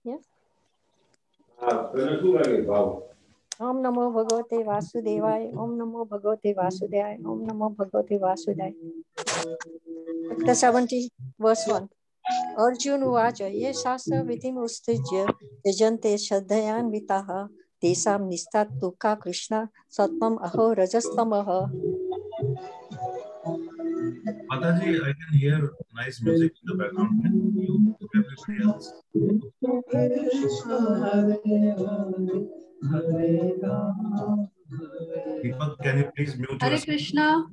Yes. Om Namo Bhagavate Vasudevaya. Om Namo Bhagavate Vasudevaya. Om Namo Bhagavate Vasudevaya. Chapter 70, verse 1. Arjuna Uvacha Ye Shastra Vitim Ustijya Yajante Shraddhayanvitaha Tesam Nistat Tukka Krishna Satvam Aho Rajastamaha. Mataji, I can hear nice music in the background. Can you everybody else? Deepak, can you please mute Hare yourself? Krishna.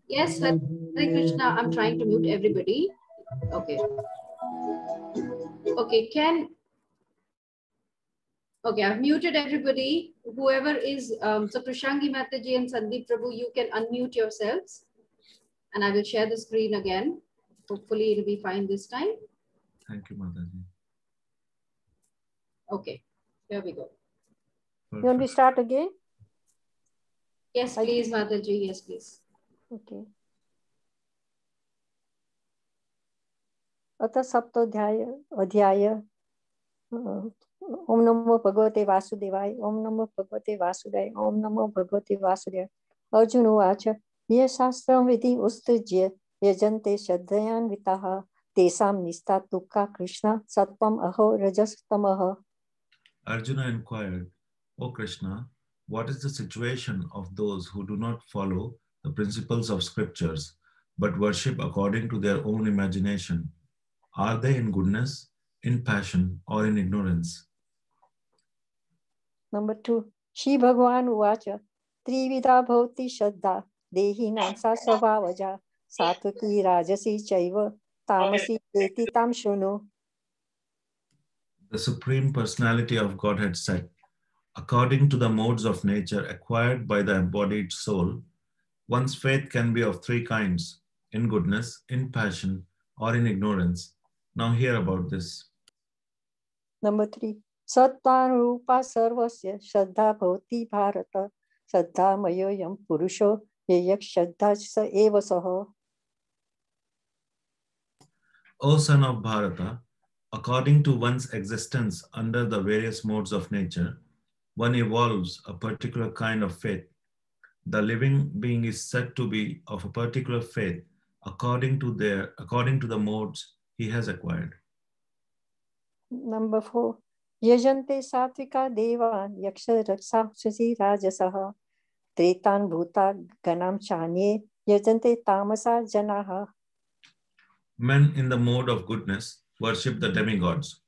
Yes, Hare Krishna. I'm trying to mute everybody. Okay. Okay, okay, I've muted everybody. Whoever is, so Krishangi Mataji and Sandeep Prabhu, you can unmute yourselves. And I will share the screen again. Hopefully it'll be fine this time. Thank you, Mataji. Okay, here we go. You want to start again? Yes, please, Mataji. Yes, please. Okay. अतः सप्तोध्याय अध्याय ओम नमो भगवते वासुदेवाय ओम नमो भगवते वासुदेवाय ओम नमो भगवते वासुदेवाय. अर्जुन उवाच ये शास्त्रं विधि उत्सृज्य यजन्ते श्रद्धयान्विताः तेषां निष्ठा तुक्का कृष्ण सत्वम् अहो रजस्तमः. Arjuna inquired, O Krishna, what is the situation of those who do not follow the principles of scriptures but worship according to their own imagination? Are they in goodness, in passion, or in ignorance? Number 2. Shri Bhagavan Uvacha Trivida bhavati shraddha dehinam sa svabhavaja satvaki rajasi chaiva tamasi eti tam shunu. The Supreme Personality of Godhead said, according to the modes of nature acquired by the embodied soul, one's faith can be of three kinds, in goodness, in passion, or in ignorance. Now hear about this. Number 3. Sattvanurupa sarvasya shraddha bhavati bharata shraddha mayoyam purusho yeyak shraddha sa eva saha. O son of Bharata, according to one's existence under the various modes of nature, one evolves a particular kind of faith. The living being is said to be of a particular faith according to the modes he has acquired. Number 4. Yajante satvika devan yaksha rakshasi rajasaha tretan bhuta ganam chanye yajante tamasa janaha. Men in the mode of goodness worship the demigods.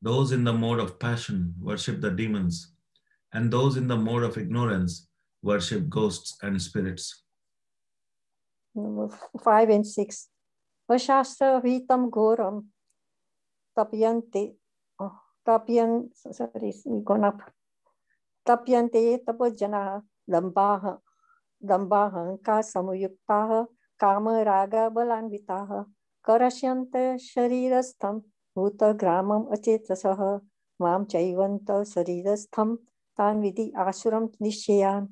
Those in the mode of passion worship the demons. And those in the mode of ignorance worship ghosts and spirits. Number 5 and 6. Ashastra vitam ghoram tapyante tapajana dambahanga samuyuktaha kama raga balanvitaha karashyante sharirastham bhuta gramam acetasaha mam chaivanta sharirastham tan vidi asuram nishyayan.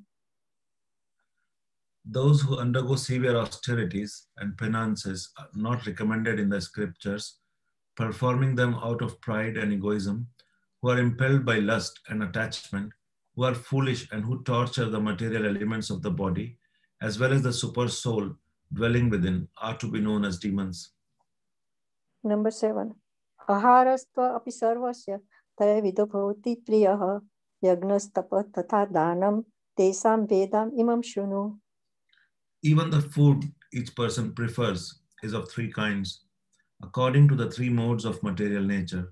Those who undergo severe austerities and penances are not recommended in the scriptures, performing them out of pride and egoism, who are impelled by lust and attachment, who are foolish and who torture the material elements of the body, as well as the super soul dwelling within, are to be known as demons. Number 7. Aharastva api sarvasya taya vido bhavati priyaha yagnastapa tatha dhanam tesam vedam imam shunu. Even the food each person prefers is of three kinds, according to the three modes of material nature.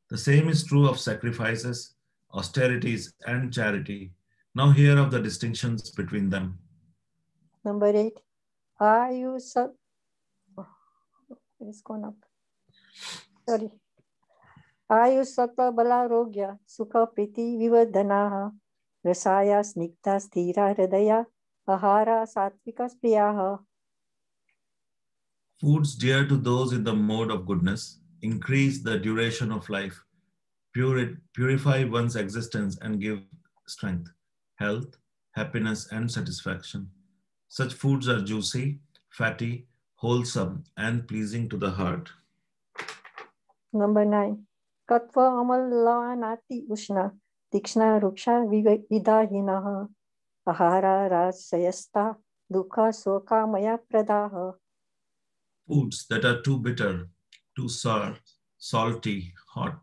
The same is true of sacrifices, austerities, and charity. Now hear of the distinctions between them. Number 8. Ayusat. It's gone up. Sorry. Ayusata balarogya sukha priti vivardhanaha rasaya snigdha sthira hridaya ahara satvika spriyaha. Foods dear to those in the mode of goodness increase the duration of life, purify one's existence, and give strength, health, happiness, and satisfaction. Such foods are juicy, fatty, wholesome, and pleasing to the heart. Number 9. कत्व अमलवानाति उष्णा तीक्ष्णा रुक्षा विदाहिनः आहारा राजसयस्ता दुःखा शोकामया प्रदाः. Foods that are too bitter, too sour, salty, hot,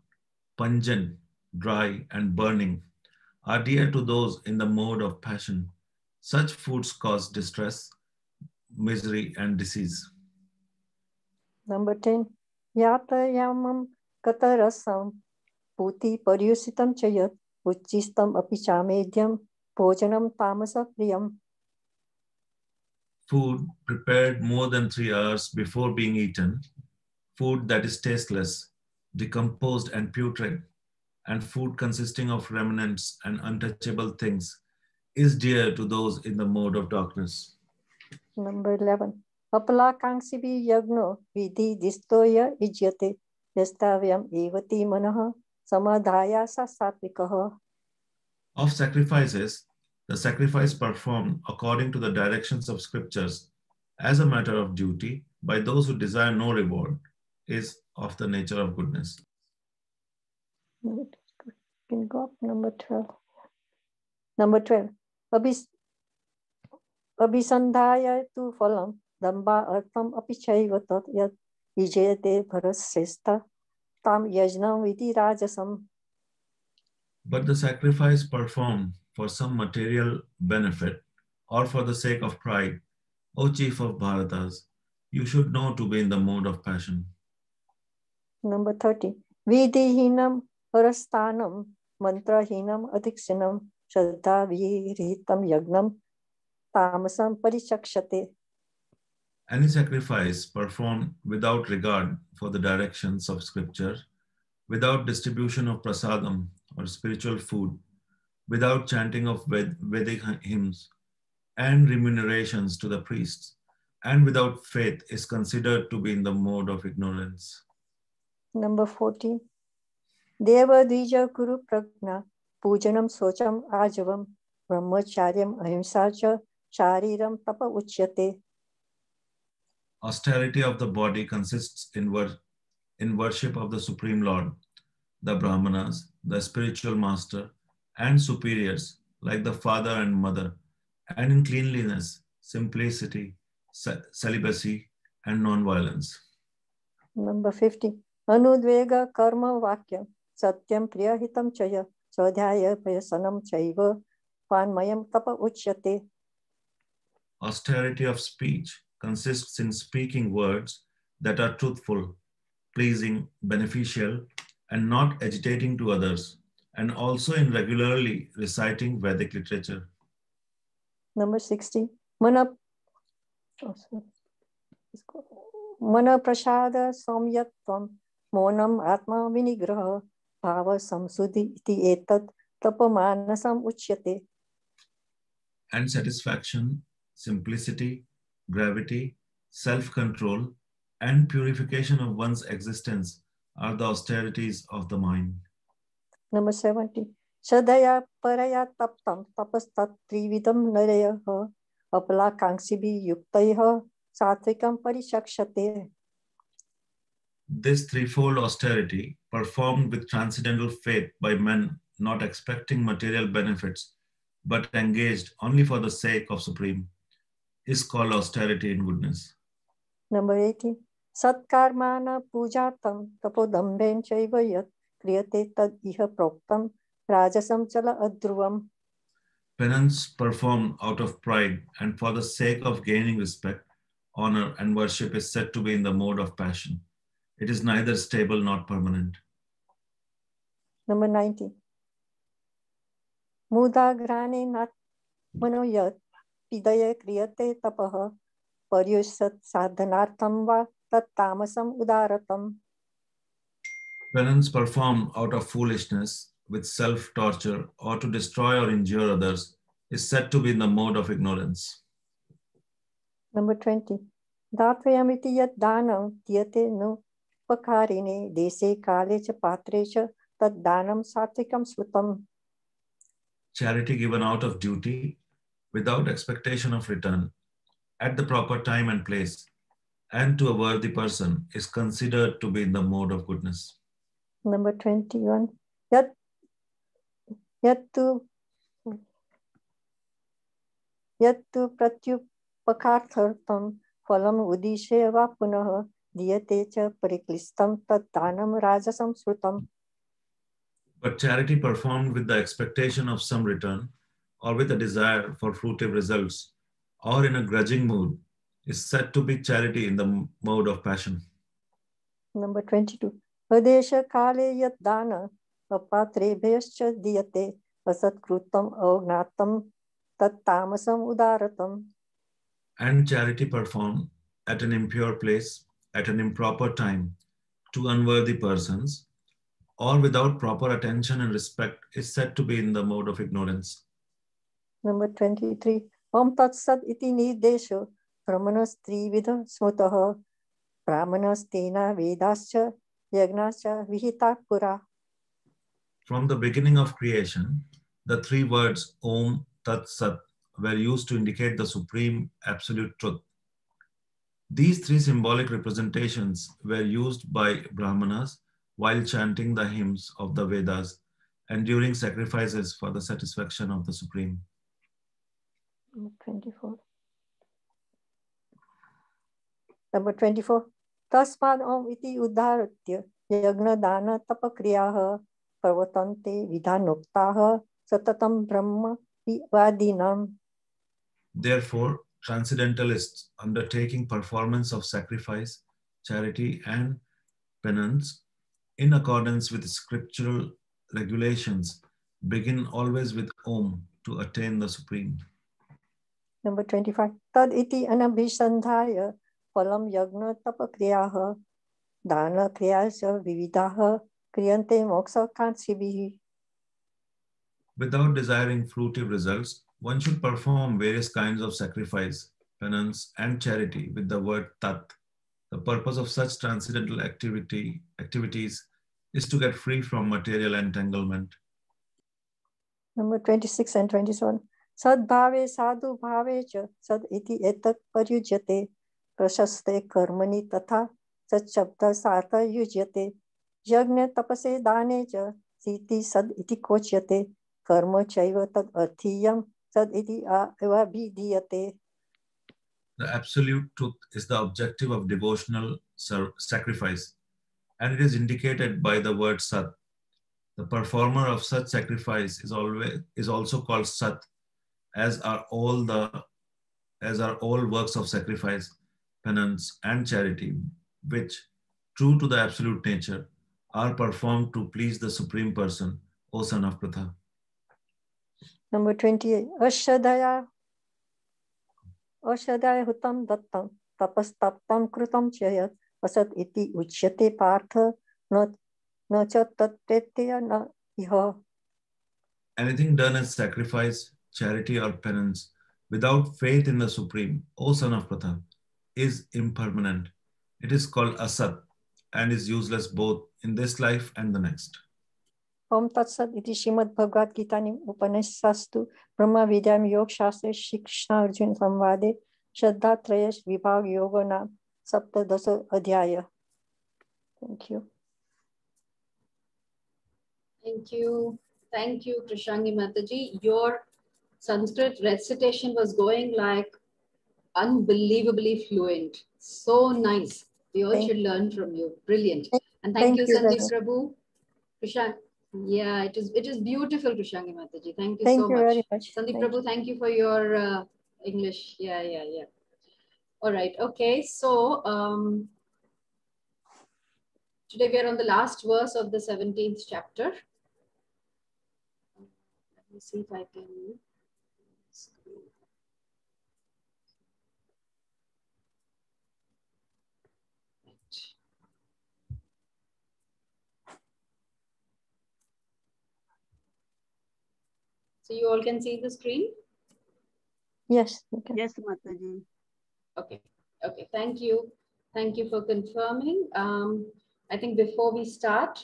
pungent, dry, and burning are dear to those in the mode of passion. Such foods cause distress, misery, and disease. Number 10. यातयामं कतरसं पूति पर्युषितं च यत् उच्चिष्टम् अपि चामेध्यं भोजनं तामसप्रियम्. Food prepared more than 3 hours before being eaten, food that is tasteless, decomposed and putrid, and food consisting of remnants and untouchable things is dear to those in the mode of darkness. Number 11. अपलाकांक्षिभिः यज्ञो विधि दिस्तोय युज्यते यस्ताव्यम् एवति मनः समाधायासा सात्विकः. Of sacrifices, the sacrifice performed according to the directions of scriptures as a matter of duty by those who desire no reward is of the nature of goodness. You can go up number 12. Number 12. Abhisandhaya tu phalam damba artham api chaiva tat yad vijayate bharashrestha tam yajnam vidi rajasam. But the sacrifice performed for some material benefit or for the sake of pride, O chief of Bharatas, you should know to be in the mode of passion. Number 30. Vidihinam parastanam mantrahinam adhikshanam shraddha viritam yagnam tamasam parichakshate. Any sacrifice performed without regard for the directions of scripture, without distribution of prasadam or spiritual food, without chanting of Vedic hymns and remunerations to the priests, and without faith is considered to be in the mode of ignorance. Number 14. Deva Dvija Guru Pragna Pujanam Socham Ajavam Brahmacharyam Ahimsa cha Shariram Tapa Uchyate. Austerity of the body consists in worship of the Supreme Lord, the Brahmanas, the spiritual master, and superiors like the father and mother, and in cleanliness, simplicity, celibacy, and non-violence. Number 50. Anudvega Karma Vakyam Satyam Priyahitam Chaya Swadhyaya Payasanam Chaiva Panmayam Tapa Uchyate. Austerity of speech consists in speaking words that are truthful, pleasing, beneficial, and not agitating to others, and also in regularly reciting Vedic literature. Number 60. Mana Prasada Samyatvam Monam Atma Vinigraha Bhava Samsudhi iti etat tapamanasam uchyate. And satisfaction, simplicity, gravity, self-control, and purification of one's existence are the austerities of the mind. Number 70. Shadaya paraya taptam tapastat trividam narayaha apala kangsibhi yuktaiha satvikam parishakshate. This threefold austerity, performed with transcendental faith by men not expecting material benefits, but engaged only for the sake of Supreme, is called austerity in goodness. Number 18. Satkarmana pujatam tapodamben chaiva yat kriyate tad iha proktam rajasam chala adruvam. Penance performed out of pride and for the sake of gaining respect, honor, and worship is said to be in the mode of passion. It is neither stable nor permanent. Number 90. Mudagrane nat manoyat pidaya kriyate tapaha paryusat sadhanartham va tat tamasam udaratam. Penance performed out of foolishness, with self-torture, or to destroy or injure others, is said to be in the mode of ignorance. Number 20. Datvayamiti yat danam tiyate no pakarine dese kale cha patre cha tad danam satvikam srutam. Charity given out of duty, without expectation of return, at the proper time and place, and to a worthy person, is considered to be in the mode of goodness. Number 21. Yattu pratyupakathartam phalam udishe va punah diyate cha pariklistam tat danam rajasam srutam. But charity performed with the expectation of some return, or with a desire for fruitive results, or in a grudging mood, is said to be charity in the mode of passion. Number 22. Adesha kale yat dana apatrebhyascha diyate asatkrutam avgnatam tat tamasam udaratam. And charity performed at an impure place, at an improper time, to unworthy persons, or without proper attention and respect, is said to be in the mode of ignorance. Number 23. Om tat sat iti nirdesho brahmanas trividha smutaha brahmanas tena vedascha yagnascha vihita pura. From the beginning of creation, the three words Om Tat Sat were used to indicate the supreme absolute truth. These three symbolic representations were used by Brahmanas while chanting the hymns of the Vedas and during sacrifices for the satisfaction of the Supreme. 24. Number 24. Tasmad om iti uddharatya yagna dana tapakriyah parvatante vidhanuktaha satatam brahma vadinam. Therefore, transcendentalists undertaking performance of sacrifice, charity, and penance in accordance with scriptural regulations begin always with Om to attain the Supreme. Number 25. Tad iti anabhisandhaya phalam yagna tapakriyah dana kriyasya vividaha kriyante moksha kansibhi. Without desiring fruitive results, one should perform various kinds of sacrifice, penance, and charity with the word Tat. The purpose of such transcendental activities is to get free from material entanglement. Number 26 and 27. Sad bhave sadhu bhave cha sad iti etat paryujyate prashaste karmani tatha sat shabda sartha yujyate yagna tapase dane cha siti sad iti kochyate karma chaiva tad arthiyam sad iti avabhidiyate. The absolute truth is the objective of devotional sacrifice, and it is indicated by the word Sat. The performer of such sacrifice is also called Sat, as are all works of sacrifice, penance, and charity, which, true to the absolute nature, are performed to please the Supreme Person, O son of Pratha. Number 28. Ashadaya hutam dattam tapastaptam krutam chayat asat iti uchyate partha na cha tattetya na iha. Anything done as sacrifice, charity, or penance without faith in the Supreme, O son of Pratha, is impermanent. It is called asat and is useless both in this life and the next. Om Tat Sat iti Srimad Bhagavad Gita Upanishastu Brahma Vidyam Yog Shastra Shri Krishna Arjuna Samvade Shraddha Trayash Vibhag Yoga Nam Sapta Dasa Adhyaya. Thank you. Thank you. Thank you, Krishangi Mataji. Your Sanskrit recitation was going like unbelievably fluent. So nice. We all should learn from you. Brilliant. And thank you, Sandeep Prabhu. Krishang. Yeah, it is beautiful, Krishangi Mataji. Thank you so much. Very much. Sandeep Prabhu, thank you for your English. Yeah. All right. Okay. So today we are on the last verse of the 17th chapter. Let me see if I can. So you all can see the screen? Yes. Okay. Yes, Mataji. Okay. Thank you. Thank you for confirming. I think before we start,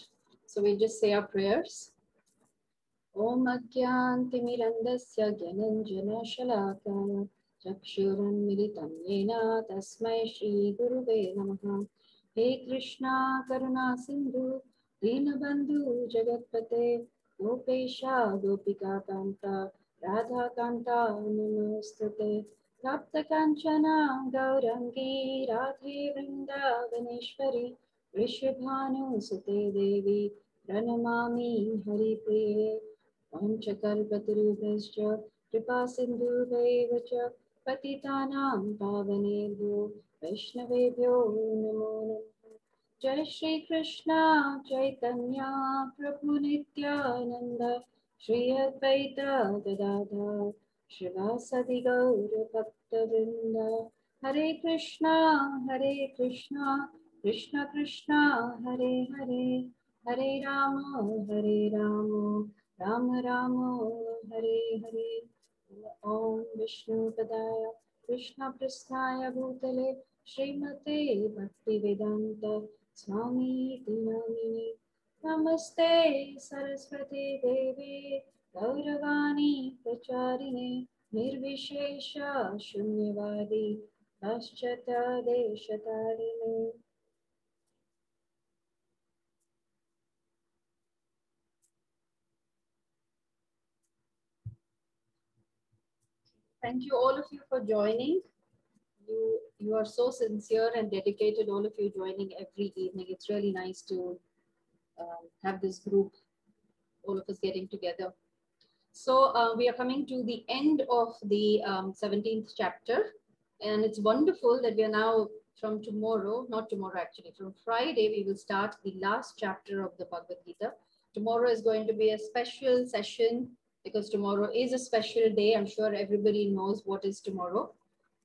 so we just say our prayers. Om Agyantimirandasya Gyananjana Shalakaya Chakshuranmilitam Yena Tasmai Shri Guruve Namaha. He Krishna Karuna Sindhu Dinabandhu Jagatpate Gopesha Gopika Kanta Radha Kanta Namastate Tapta Kanchana Gaurangi Radhe Vrindavaneshwari Vrishabhanu Sute Devi Pranamami Hari Priye Panchakalpatarubhascha Kripa Sindhu Devacha Patitanam Pavanebhyo Vaishnavebhyo Namo Namo Jai Shri Krishna Chaitanya Prabhu Nityananda Shri Advaita Gadadhar Shrivasadi Gaura Bhakta Vrinda Hare Krishna Krishna Krishna Hare Hare Hare Rama Rama Rama Hare Hare Om Vishnu Padaya Krishna Prasthaya Bhutale Srimate Bhaktivedanta Swami Dinamini Namaste Saraswati Devi Gauravani Pracharine Nirvishesha Shunyavadi Paschata Deshatarine. Thank you all of you for joining. You are so sincere and dedicated, all of you joining every evening. It's really nice to have this group, all of us getting together. So we are coming to the end of the 17th chapter, and it's wonderful that we are now from tomorrow, not tomorrow actually, from Friday, we will start the last chapter of the Bhagavad Gita. Tomorrow is going to be a special session because tomorrow is a special day. I'm sure everybody knows what is tomorrow.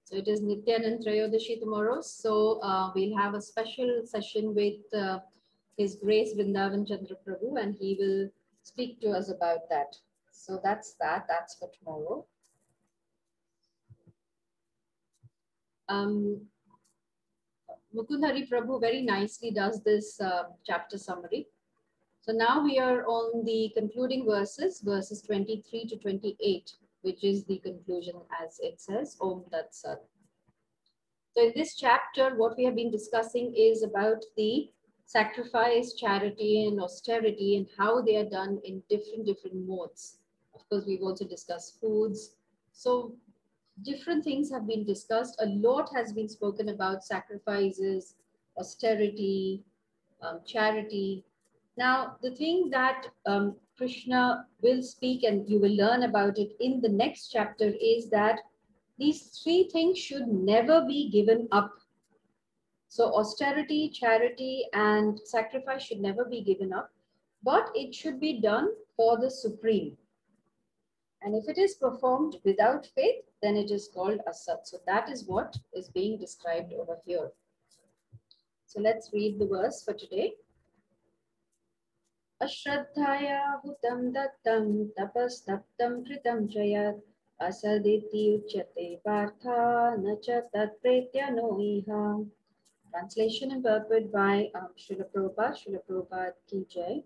So it is Nityanand Trayodashi tomorrow. So we'll have a special session with His Grace Vrindavan Chandra Prabhu, and he will speak to us about that. So that's for tomorrow. Mukund Hari Prabhu very nicely does this chapter summary. So now we are on the concluding verses 23 to 28, which is the conclusion as it says, Om Tat Sat. So in this chapter, what we have been discussing is about the sacrifice, charity, and austerity, and how they are done in different modes. Of course, we've also discussed foods. So different things have been discussed. A lot has been spoken about sacrifices, austerity, charity. Now, the thing that Krishna will speak, and you will learn about it in the next chapter, is that these three things should never be given up. So austerity, charity, and sacrifice should never be given up, but it should be done for the Supreme. And if it is performed without faith, then it is called asat. So that is what is being described over here. So let's read the verse for today. Ashraddhaya hutam dattam tapastaptam kritam chayat asaditi uchyate partha nacha tat pretya no iha. Translation and purport by Srila Prabhupada, Srila Prabhupada Ki Jai.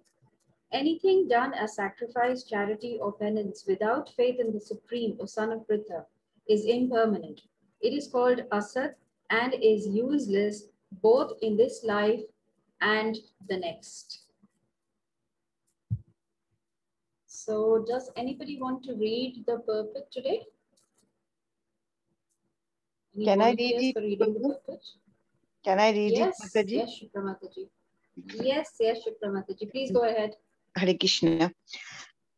Anything done as sacrifice, charity, or penance without faith in the Supreme, O son of Pritha, is impermanent. It is called asat and is useless both in this life and the next. So does anybody want to read the purport today? Any Can I read volunteers it? for reading the purport? Can I read Yes, it, Mataji? yes, Shukramataji. Yes, Shukramataji. Please go ahead. Hare Krishna.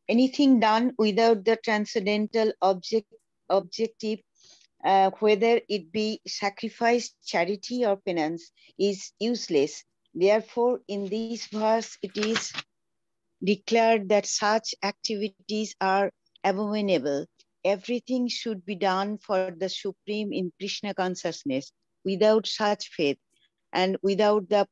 Anything done without the transcendental objective, whether it be sacrifice, charity, or penance, is useless. Therefore, in this verse, it is declared that such activities are abominable. Everything should be done for the Supreme in Krishna consciousness. Without such faith and without the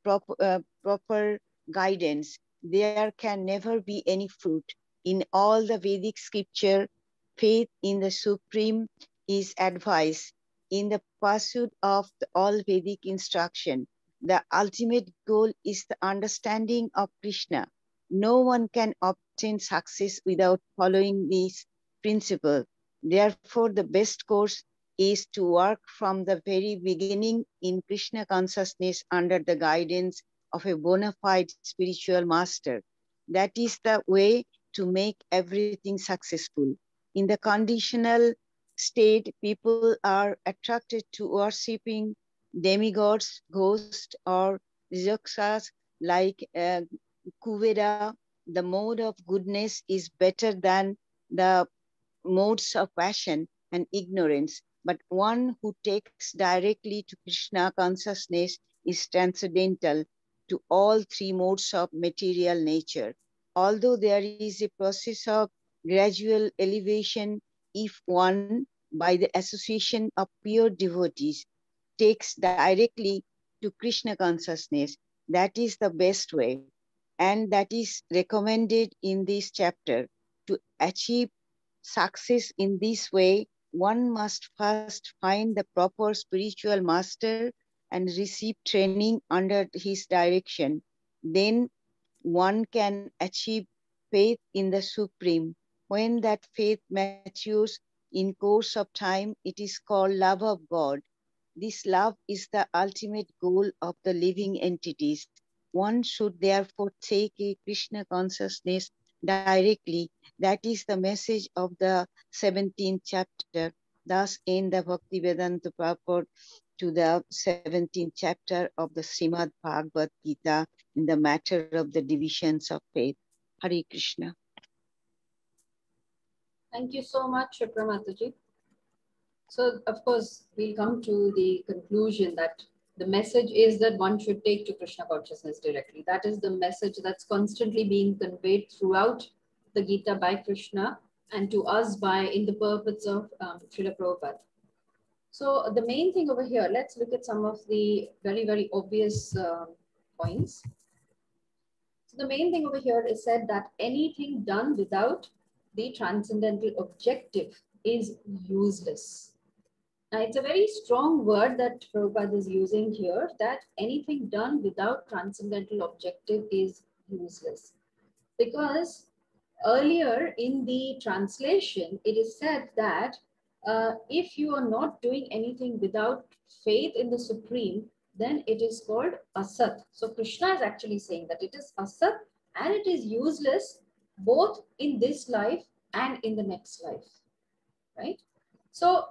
proper guidance, there can never be any fruit. In all the Vedic scripture, faith in the Supreme is advised. In the pursuit of all Vedic instruction, the ultimate goal is the understanding of Krishna. No one can obtain success without following this principle. Therefore, the best course is to work from the very beginning in Krishna consciousness under the guidance of a bona fide spiritual master. That is the way to make everything successful. In the conditional state, people are attracted to worshipping demigods, ghosts, or rakshas like Kuvera. The mode of goodness is better than the modes of passion and ignorance, but one who takes directly to Krishna consciousness is transcendental to all three modes of material nature. Although there is a process of gradual elevation, if one, by the association of pure devotees, takes directly to Krishna consciousness, that is the best way. And that is recommended in this chapter. To achieve success in this way, one must first find the proper spiritual master and receive training under his direction. Then one can achieve faith in the Supreme. When that faith matures in course of time, it is called love of God. This love is the ultimate goal of the living entities. One should therefore take a Krishna consciousness directly. That is the message of the 17th chapter. Thus end the Bhaktivedanta purport to the 17th chapter of the Srimad Bhagavad Gita in the matter of the divisions of faith. Hare Krishna. Thank you so much, Shipra Mataji. So, of course, we'll come to the conclusion that the message is that one should take to Krishna consciousness directly. That is the message that's constantly being conveyed throughout the Gita by Krishna and to us by in the purports of Srila Prabhupada. So the main thing over here, let's look at some of the very, very obvious points. So the main thing over here is said that anything done without the transcendental objective is useless. Now, it's a very strong word that Prabhupada is using here, that anything done without transcendental objective is useless. Because earlier in the translation, it is said that if you are not doing anything without faith in the Supreme, then it is called asat. So Krishna is actually saying that it is asat and it is useless both in this life and in the next life, right? So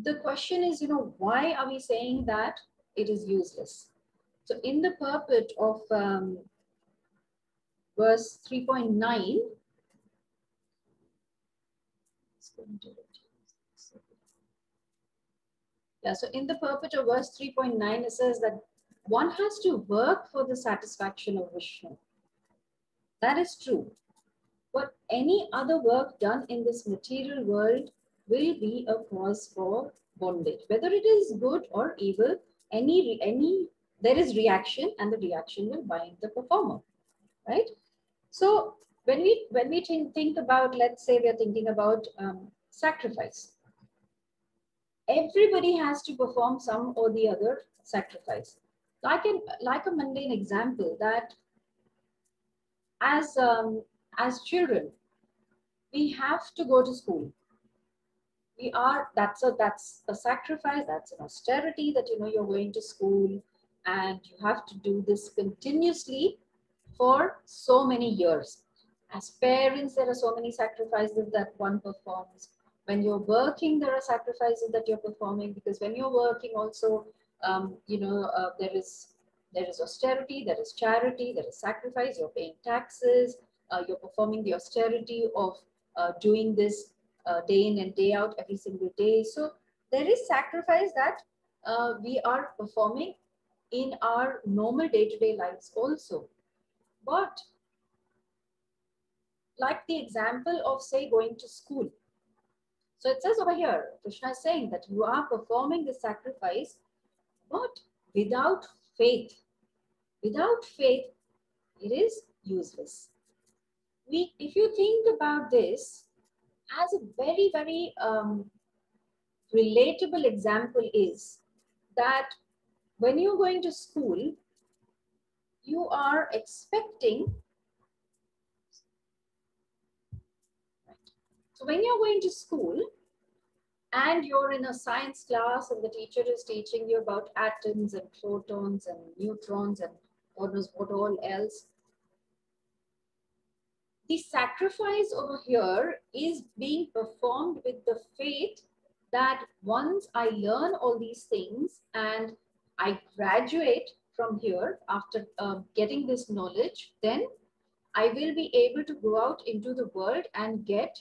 the question is, why are we saying that it is useless? So in the purport of verse 3.9, yeah, so in the purport of verse 3.9, it says that one has to work for the satisfaction of Vishnu. That is true. But any other work done in this material world will be a cause for bondage. Whether it is good or evil, there is reaction, and the reaction will bind the performer, right? So when we think about, let's say we are thinking about sacrifice. Everybody has to perform some or the other sacrifice. Like a mundane example, that as children, we have to go to school. That's a sacrifice, that's an austerity, that you're going to school and you have to do this continuously for so many years. As parents, there are so many sacrifices that one performs. When you're working, there are sacrifices that you're performing, because when you're working also, there is austerity, there is charity, there is sacrifice, you're paying taxes, you're performing the austerity of doing this day in and day out, every single day. So there is sacrifice that we are performing in our normal day-to-day lives also. But like the example of, say, going to school. So it says over here, Krishna is saying that you are performing the sacrifice, but without faith, it is useless. If you think about this as a very, very relatable example, is that when you're going to school, you are expecting. So when you're going to school and you're in a science class and the teacher is teaching you about atoms and protons and neutrons and God knows what all else. The sacrifice over here is being performed with the faith that once I learn all these things and I graduate from here after getting this knowledge, then I will be able to go out into the world and get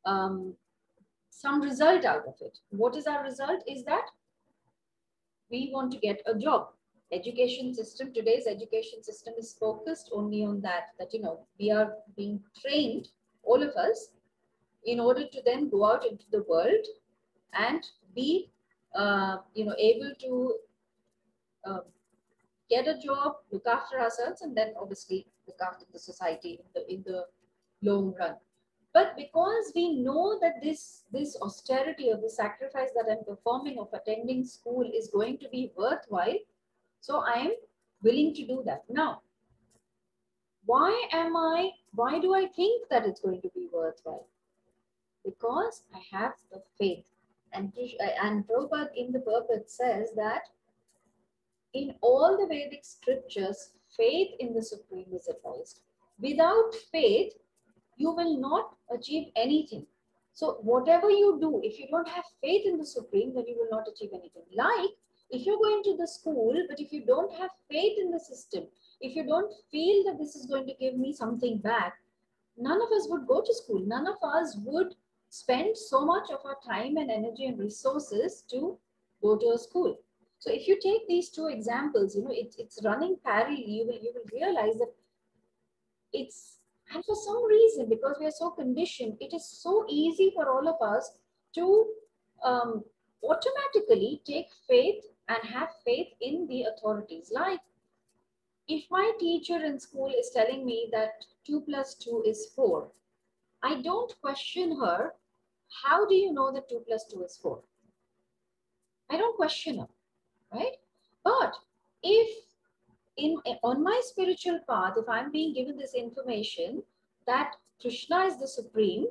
some result out of it. What is our result? Is that we want to get a job. Education system, today's education system is focused only on that, you know, we are being trained, all of us, in order to then go out into the world and be, you know, able to get a job, look after ourselves, and then obviously look after the society in the long run. But because we know that this austerity or the sacrifice that I'm performing of attending school is going to be worthwhile, so I am willing to do that. Now, why do I think that it's going to be worthwhile? Because I have the faith. And Prabhupada in the purport says that in all the Vedic scriptures, faith in the Supreme is advised. Without faith, you will not achieve anything. So whatever you do, if you don't have faith in the Supreme, then you will not achieve anything. Like, if you're going to the school, but if you don't have faith in the system, if you don't feel that this is going to give me something back, none of us would go to school. None of us would spend so much of our time and energy and resources to go to a school. So if you take these two examples, you know, it's running parallel, you will realize that it's, and for some reason, because we are so conditioned, it is so easy for all of us to automatically take faith and have faith in the authorities. Like, if my teacher in school is telling me that 2 plus 2 is 4, I don't question her. How do you know that 2 plus 2 is 4? I don't question her, right? But if on my spiritual path, if I'm being given this information that Krishna is the Supreme,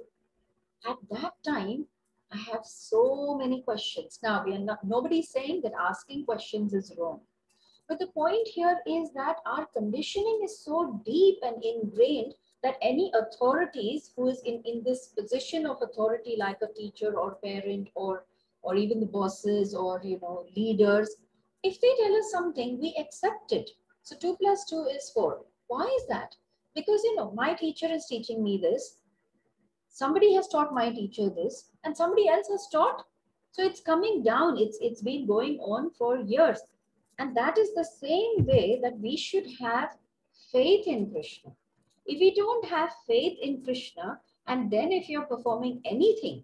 at that time, I have so many questions. Now, nobody's saying that asking questions is wrong. But the point here is that our conditioning is so deep and ingrained that any authorities who is in this position of authority, like a teacher or parent or even the bosses or, you know, leaders, if they tell us something, we accept it. So 2 plus 2 is 4. Why is that? Because, you know, my teacher is teaching me this. Somebody has taught my teacher this, and somebody else has taught. So it's coming down. It's been going on for years. And that is the same way that we should have faith in Krishna. If we don't have faith in Krishna, and then if you're performing anything,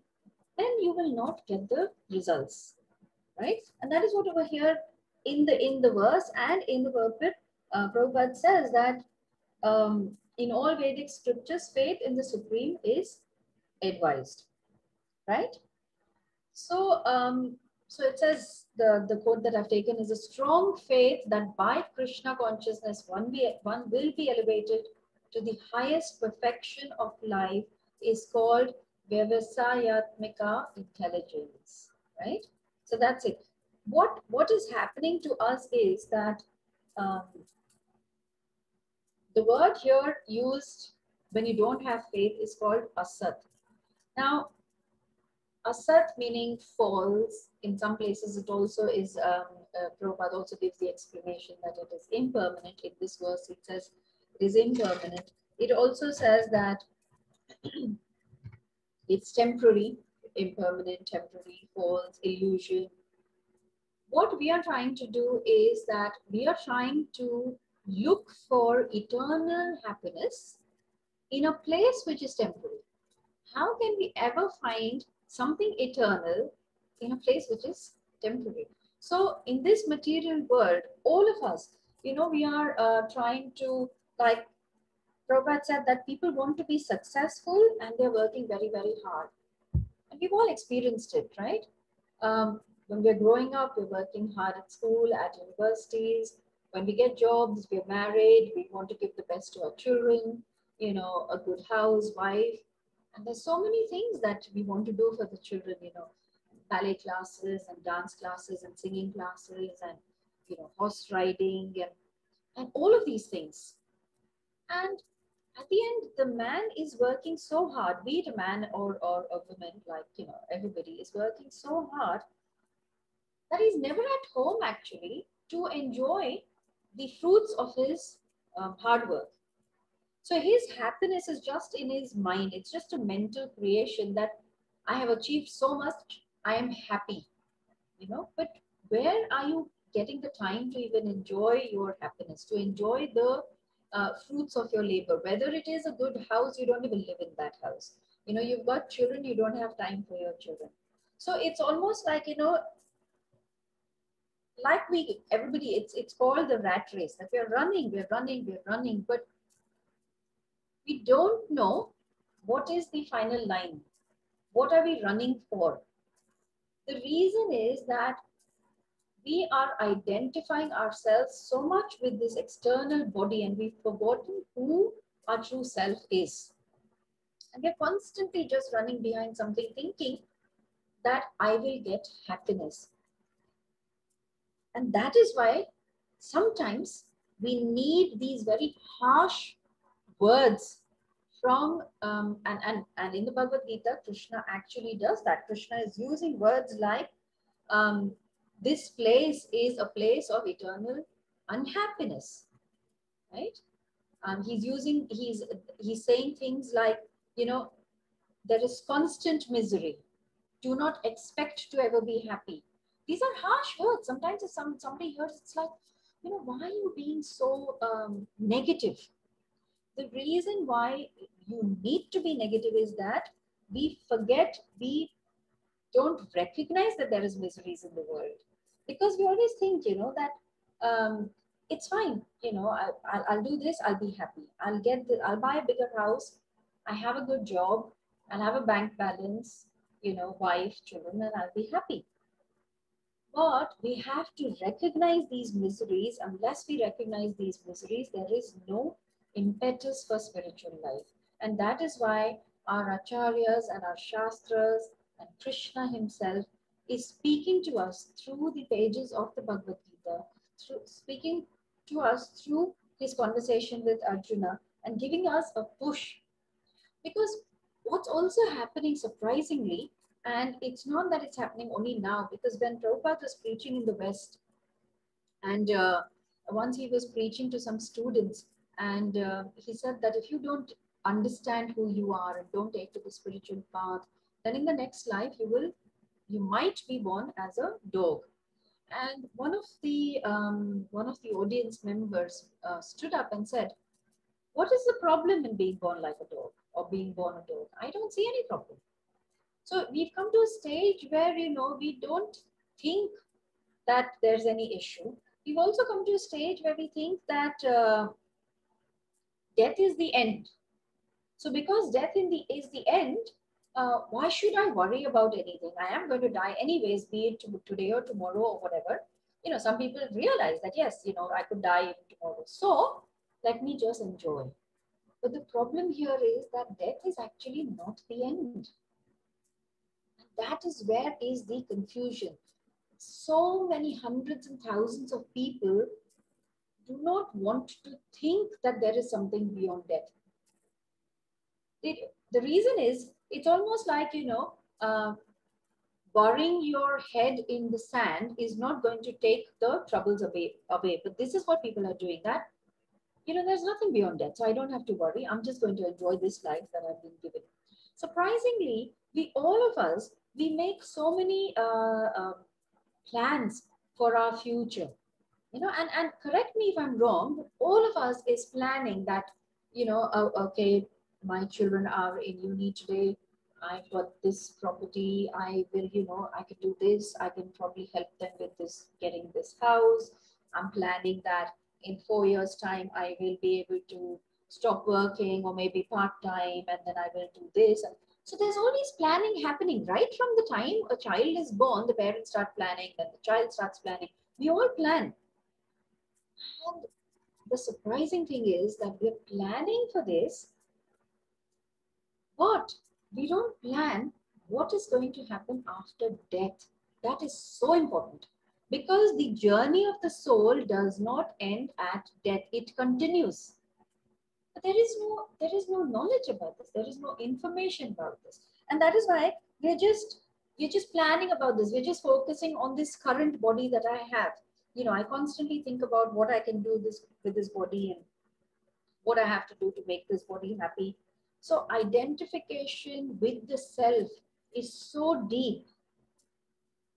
then you will not get the results, right? And that is what over here in the verse and in the purport, Prabhupada says that in all Vedic scriptures, faith in the Supreme is advised, right? So, so it says, the quote that I've taken is, a strong faith that by Krishna consciousness one will be elevated to the highest perfection of life is called Vyavasayatmika intelligence, right? So that's it. What is happening to us is that the word here used when you don't have faith is called asat. Now, asat meaning false. In some places it also is, Prabhupada also gives the explanation that it is impermanent. In this verse it says it is impermanent. It also says that it's temporary, impermanent, temporary, false, illusion. What we are trying to do is that we are trying to look for eternal happiness in a place which is temporary. How can we ever find something eternal in a place which is temporary? So in this material world, all of us, you know, we are trying to, like Prabhupada said, that people want to be successful and they're working very, very hard. And we've all experienced it, right? When we're growing up, we're working hard at school, at universities. When we get jobs, we're married, we want to give the best to our children, you know, a good house, wife. And there's so many things that we want to do for the children, you know, ballet classes and dance classes and singing classes and, you know, horse riding and and all of these things. And at the end, the man is working so hard, be it a man or a woman, like, you know, everybody is working so hard that he's never at home actually to enjoy the fruits of his hard work. So his happiness is just in his mind. It's just a mental creation that I have achieved so much, I am happy, you know. But where are you getting the time to even enjoy your happiness, to enjoy the fruits of your labor? Whether it is a good house, you don't even live in that house. You know, you've got children, you don't have time for your children. So it's almost like, you know, like everybody, it's called the rat race, that we're running, but we don't know what is the final line. What are we running for? The reason is that we are identifying ourselves so much with this external body, and we've forgotten who our true self is. And we're constantly just running behind something, thinking that I will get happiness. And that is why sometimes we need these very harsh words from, and in the Bhagavad Gita, Krishna actually does that. Krishna is using words like, this place is a place of eternal unhappiness, right? He's saying things like, you know, there is constant misery. Do not expect to ever be happy. These are harsh words. Sometimes if somebody hears, it's like, you know, why are you being so negative? The reason why you need to be negative is that we don't recognize that there is miseries in the world, because we always think, you know, that it's fine, you know, I'll do this, I'll be happy, I'll buy a bigger house, I have a good job, I'll have a bank balance, you know, wife, children, and I'll be happy. But we have to recognize these miseries. Unless we recognize these miseries, there is no impetus for spiritual life. And that is why our acharyas and our shastras and Krishna himself is speaking to us through the pages of the Bhagavad Gita, speaking to us through his conversation with Arjuna and giving us a push. Because what's also happening surprisingly, and it's not that it's happening only now, because when Prabhupada was preaching in the West, and once he was preaching to some students, and he said that if you don't understand who you are and don't take to the spiritual path, then in the next life you might be born as a dog. And one of the audience members stood up and said, what is the problem in being born like a dog or being born a dog? I don't see any problem. So we've come to a stage where, you know, we don't think that there's any issue. We've also come to a stage where we think that death is the end. So because death is the end, why should I worry about anything? I am going to die anyways, be it today or tomorrow or whatever. You know, some people realize that, yes, you know, I could die even tomorrow. So let me just enjoy. But the problem here is that death is actually not the end. And that is where is the confusion. So many hundreds and thousands of people do not want to think that there is something beyond death. The reason is, it's almost like, you know, burying your head in the sand is not going to take the troubles away. But this is what people are doing, that, you know, there's nothing beyond death, so I don't have to worry. I'm just going to enjoy this life that I've been given. Surprisingly, all of us, we make so many plans for our future. You know, and correct me if I'm wrong, but all of us is planning that, you know, okay, my children are in uni today, I've got this property, I will, you know, I can do this, I can probably help them with this, getting this house. I'm planning that in 4 years' time, I will be able to stop working or maybe part-time, and then I will do this. And so there's all this planning happening right from the time a child is born. The parents start planning, then the child starts planning. We all plan. And the surprising thing is that we're planning for this, but we don't plan what is going to happen after death. That is so important, Because the journey of the soul does not end at death, it continues. But there is no knowledge about this. There is no information about this. And that is why we're just planning about this. We're just focusing on this current body that I have. You know, I constantly think about what I can do with this body and what I have to do to make this body happy. So identification with the self is so deep.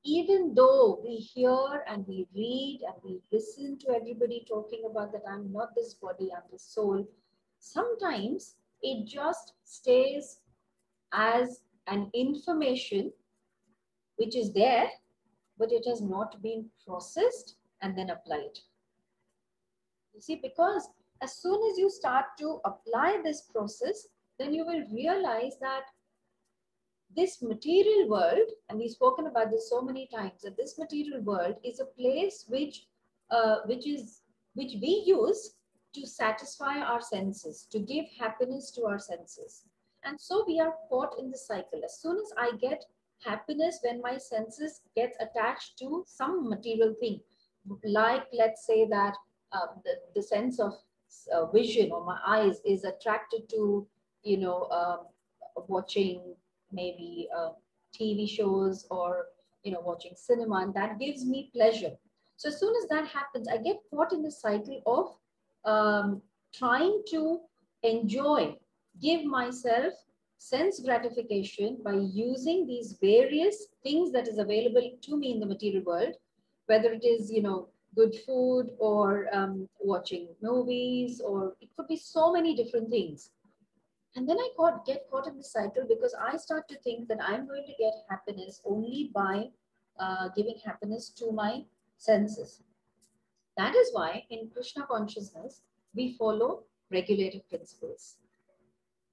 Even though we hear and we read and we listen to everybody talking about that I'm not this body, I'm this soul, sometimes it just stays as an information which is there, but it has not been processed and then applied. You see, because as soon as you start to apply this process, then you will realize that this material world, and we've spoken about this so many times, that this material world is a place which we use to satisfy our senses, to give happiness to our senses. And so we are caught in the cycle. As soon as I get happiness when my senses get attached to some material thing, like let's say that the sense of vision or my eyes is attracted to, you know, watching maybe TV shows or, you know, watching cinema, and that gives me pleasure. So as soon as that happens, I get caught in the cycle of trying to enjoy, give myself sense gratification by using these various things that is available to me in the material world, whether it is, you know, good food or watching movies, or it could be so many different things. And then I get caught in the cycle because I start to think that I'm going to get happiness only by giving happiness to my senses. That is why in Krishna consciousness, we follow regulative principles.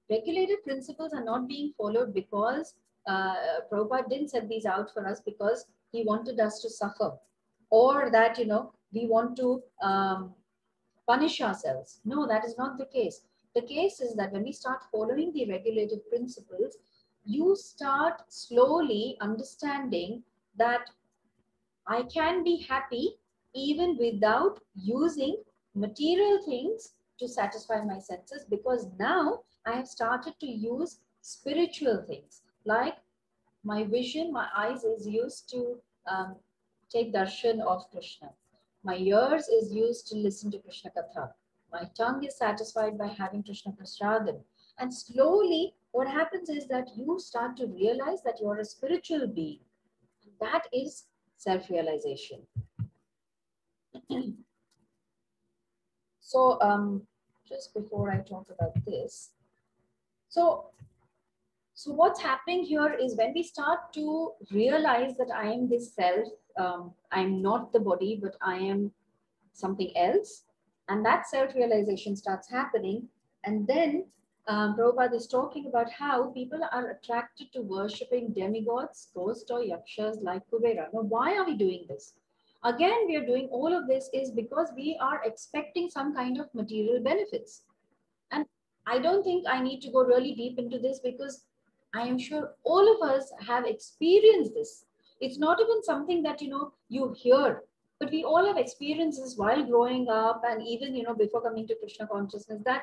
Regulative principles are not being followed because Prabhupada didn't set these out for us because he wanted us to suffer, or that, you know, we want to punish ourselves. No, that is not the case. The case is that when we start following the regulative principles, you start slowly understanding that I can be happy even without using material things to satisfy my senses, because now I have started to use spiritual things. Like my vision, my eyes is used to take darshan of Krishna. My ears is used to listen to Krishna Katha. My tongue is satisfied by having Krishna Prasadam. And slowly what happens is that you start to realize that you are a spiritual being. That is self-realization. So just before I talk about this, so what's happening here is when we start to realize that I am this self, I'm not the body, but I am something else. And that self-realization starts happening. And then Prabhupada is talking about how people are attracted to worshipping demigods, ghosts, or yakshas like Kubera. Now, why are we doing this? Again, we are doing all of this is because we are expecting some kind of material benefits. And I don't think I need to go really deep into this because I am sure all of us have experienced this. It's not even something that, you know, you hear, but we all have experiences while growing up and even, you know, before coming to Krishna consciousness, that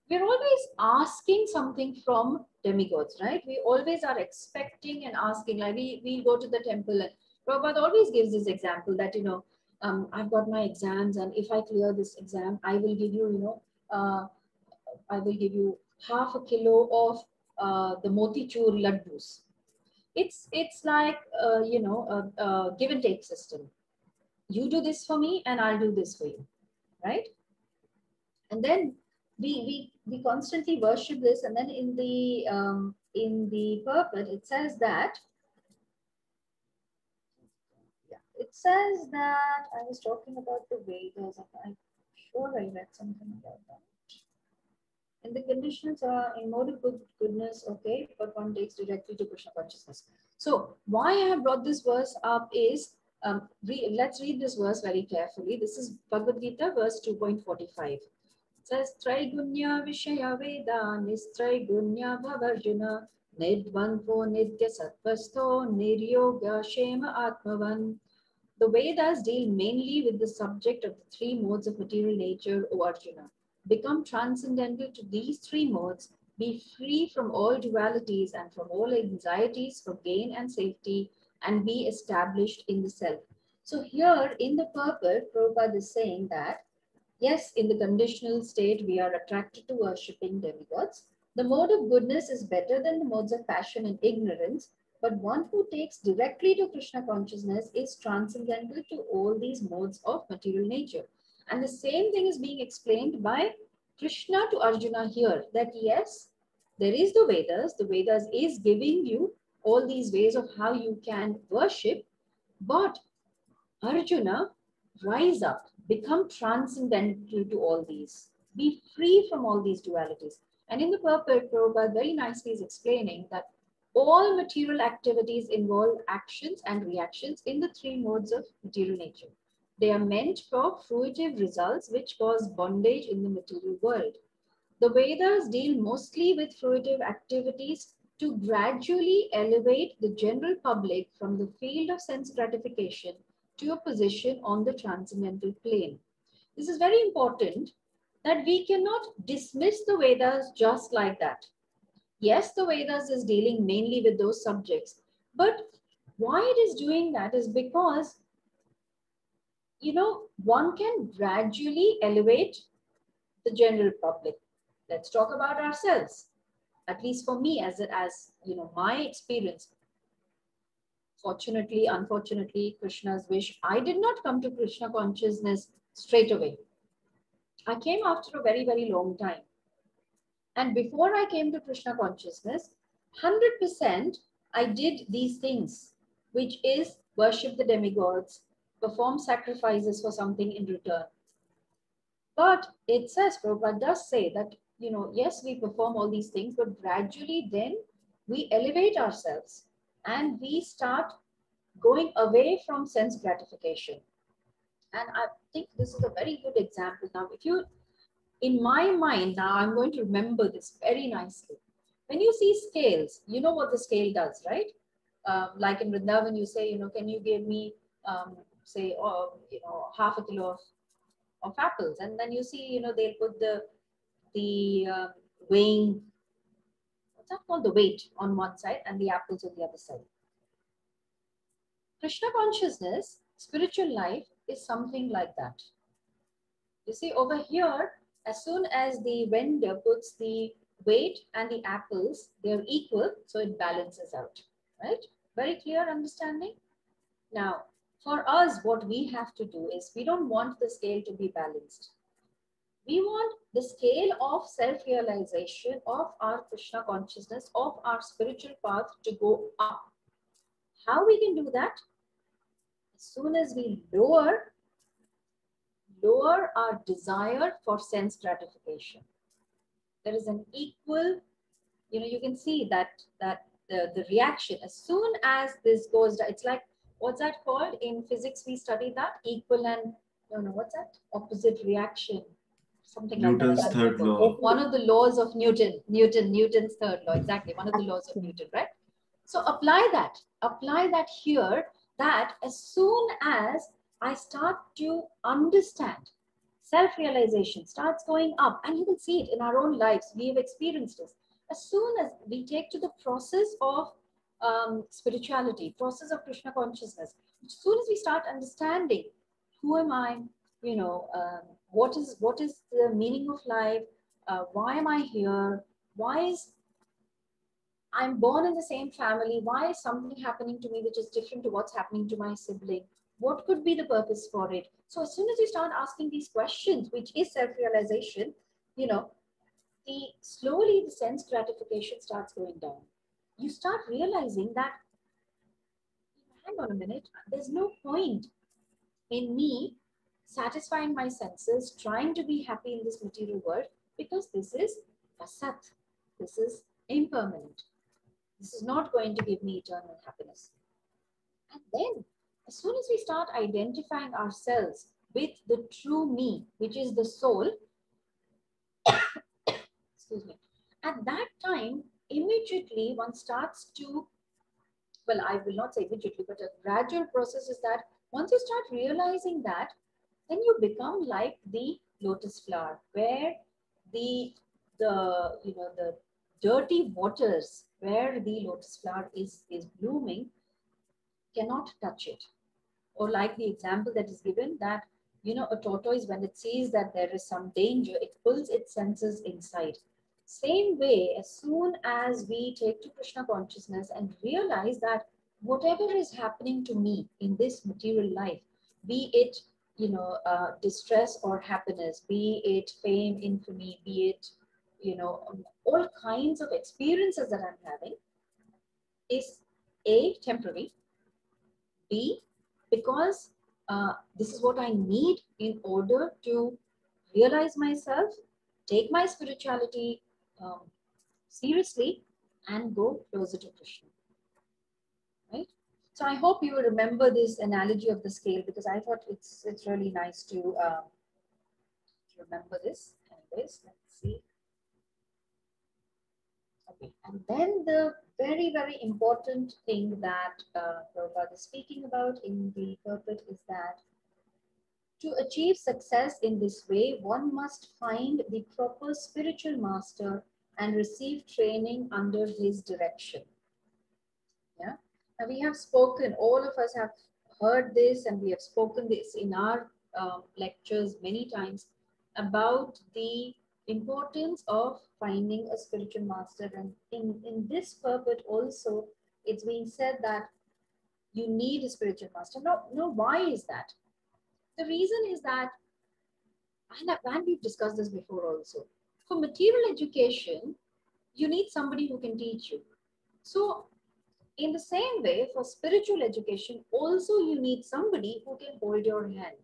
we're always asking something from demigods, right? We always are expecting and asking. Like we go to the temple, and Prabhupada always gives this example that, you know, I've got my exams, and if I clear this exam, I will give you, you know, I will give you half a kilo of the motichur laddus. It's like, you know, a give and take system. You do this for me and I'll do this for you, right? And then we constantly worship this. And then in the purport, it says that, it says that, I was talking about the Vedas, and I'm sure I read something about that. And the conditions are in mode of goodness, okay, but one takes directly to Krishna consciousness. So why I have brought this verse up is, let's read this verse very carefully. This is Bhagavad Gita, verse 2.45. It says, Traigunya Vishaya Veda Nistraigunya Bhavarjuna Nidvanvo Nidya Sattvasto Niryoga Shema Atmavan The Vedas deal mainly with the subject of the three modes of material nature, O Arjuna. Become transcendental to these three modes, be free from all dualities and from all anxieties for gain and safety, and be established in the self. So here in the purport, Prabhupada is saying that, yes, in the conditional state, we are attracted to worshipping demigods. The mode of goodness is better than the modes of passion and ignorance, but one who takes directly to Krishna consciousness is transcendental to all these modes of material nature. And the same thing is being explained by Krishna to Arjuna here, that yes, there is the Vedas. The Vedas is giving you all these ways of how you can worship, but Arjuna, rise up, become transcendental to all these, be free from all these dualities. And in the purport, Prabhupada very nicely is explaining that all material activities involve actions and reactions in the three modes of material nature. They are meant for fruitive results which cause bondage in the material world. The Vedas deal mostly with fruitive activities to gradually elevate the general public from the field of sense gratification to a position on the transcendental plane. This is very important, that we cannot dismiss the Vedas just like that. Yes, the Vedas is dealing mainly with those subjects, but why it is doing that is because, you know, one can gradually elevate the general public. Let's talk about ourselves. At least for me, as you know, my experience. Fortunately, unfortunately, Krishna's wish, I did not come to Krishna consciousness straight away. I came after a very, very long time. And before I came to Krishna consciousness, 100% I did these things, which is worship the demigods, perform sacrifices for something in return. But it says, Prabhupada does say that, you know, yes, we perform all these things, but gradually then we elevate ourselves and we start going away from sense gratification. And I think this is a very good example. Now, if you, in my mind, now I'm going to remember this very nicely. When you see scales, you know what the scale does, right? Like in Vrindavan, you say, you know, can you give me, say, you know, half a kilo of apples? And then you see, you know, they'll put the weighing, what's that called? The weight on one side and the apples on the other side. Krishna consciousness, spiritual life is something like that. You see over here, as soon as the vendor puts the weight and the apples, they're equal, so it balances out, right? Very clear understanding? Now, for us, what we have to do is, we don't want the scale to be balanced. We want the scale of self-realization of our Krishna consciousness, of our spiritual path to go up. How we can do that? As soon as we lower our desire for sense gratification. There is an equal, you know, you can see that the reaction, as soon as this goes down, it's like, what's that called? In physics, we study that, equal and, no, what's that? Opposite reaction. Something Newton's like that. third law. One of the laws of Newton's third law, exactly. One of the laws of Newton, right? So apply that here, that as soon as I start to understand, self-realization starts going up, and you can see it in our own lives. We have experienced this. As soon as we take to the process of spirituality, process of Krishna consciousness, as soon as we start understanding, who am I? You know, what is the meaning of life? Why am I here? Why is I'm born in the same family? Why is something happening to me which is different to what's happening to my sibling? What could be the purpose for it? So as soon as you start asking these questions, which is self-realization, you know, slowly the sense gratification starts going down. You start realizing that, hang on a minute, there's no point in me satisfying my senses, trying to be happy in this material world, because this is asat. This is impermanent. This is not going to give me eternal happiness. And then, as soon as we start identifying ourselves with the true me, which is the soul, excuse me, at that time, immediately one starts to, well, I will not say immediately, but a gradual process is that Once you start realizing that, then you become like the lotus flower, where the dirty waters where the lotus flower is blooming cannot touch it. Or like the example that is given, that a tortoise, when it sees that there is some danger, it pulls its senses inside. Same way, as soon as we take to Krishna consciousness and realize that whatever is happening to me in this material life, be it distress or happiness, be it fame, infamy, be it all kinds of experiences that I'm having, is A, temporary, B, because this is what I need in order to realize myself, take my spirituality seriously, and go closer to Krishna. Right? So I hope you will remember this analogy of the scale, because I thought it's really nice to remember this. Anyways, let's see. Okay, and then the very, very important thing that Prabhupada is speaking about in the purport is that to achieve success in this way, one must find the proper spiritual master and receive training under his direction. Yeah. Now we have spoken, all of us have heard this, and we have spoken this in our lectures many times about the importance of finding a spiritual master. And in this purport also, it's being said that you need a spiritual master. No, why is that? The reason is that, and we've discussed this before also, for material education, you need somebody who can teach you. So in the same way, for spiritual education, also you need somebody who can hold your hand.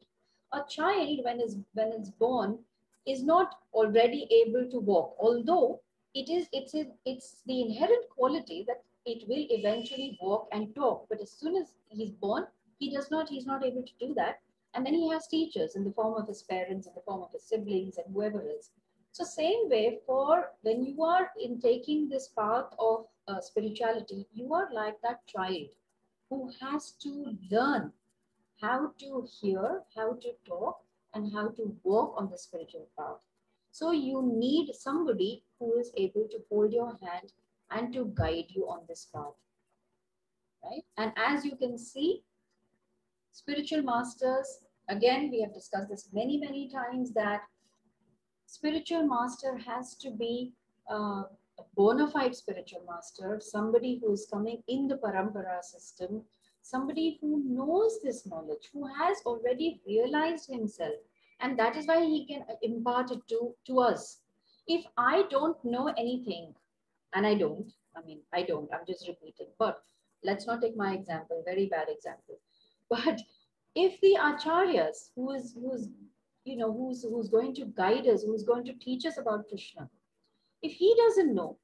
A child, when it's born, is not already able to walk, although it's the inherent quality that it will eventually walk and talk. But as soon as he's born, he's not able to do that. And then he has teachers in the form of his parents, in the form of his siblings, and whoever else. So same way, for when you are in taking this path of spirituality, you are like that child who has to learn how to hear, how to talk, and how to walk on the spiritual path. So you need somebody who is able to hold your hand and to guide you on this path, right? And as you can see, spiritual masters, again, we have discussed this many, many times, that spiritual master has to be a bona fide spiritual master, somebody who is coming in the parampara system, somebody who knows this knowledge, who has already realized himself. And that is why he can impart it to us. If I don't know anything, and I don't, I'm just repeating, but let's not take my example, very bad example. But if the acharyas, who's going to guide us, who's going to teach us about Krishna, if he doesn't know,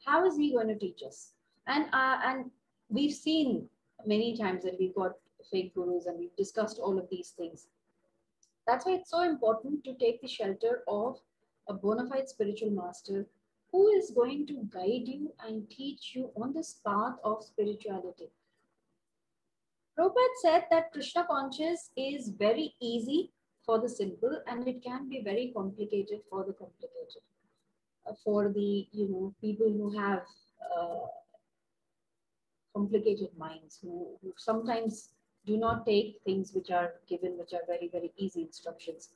how is he going to teach us? And we've seen many times that we've got fake gurus, and we've discussed all of these things. That's why it's so important to take the shelter of a bona fide spiritual master who is going to guide you and teach you on this path of spirituality. Prabhupada said that Krishna conscious is very easy for the simple, and it can be very complicated for the complicated. For the people who have complicated minds, who sometimes do not take things which are given, which are very, very easy instructions.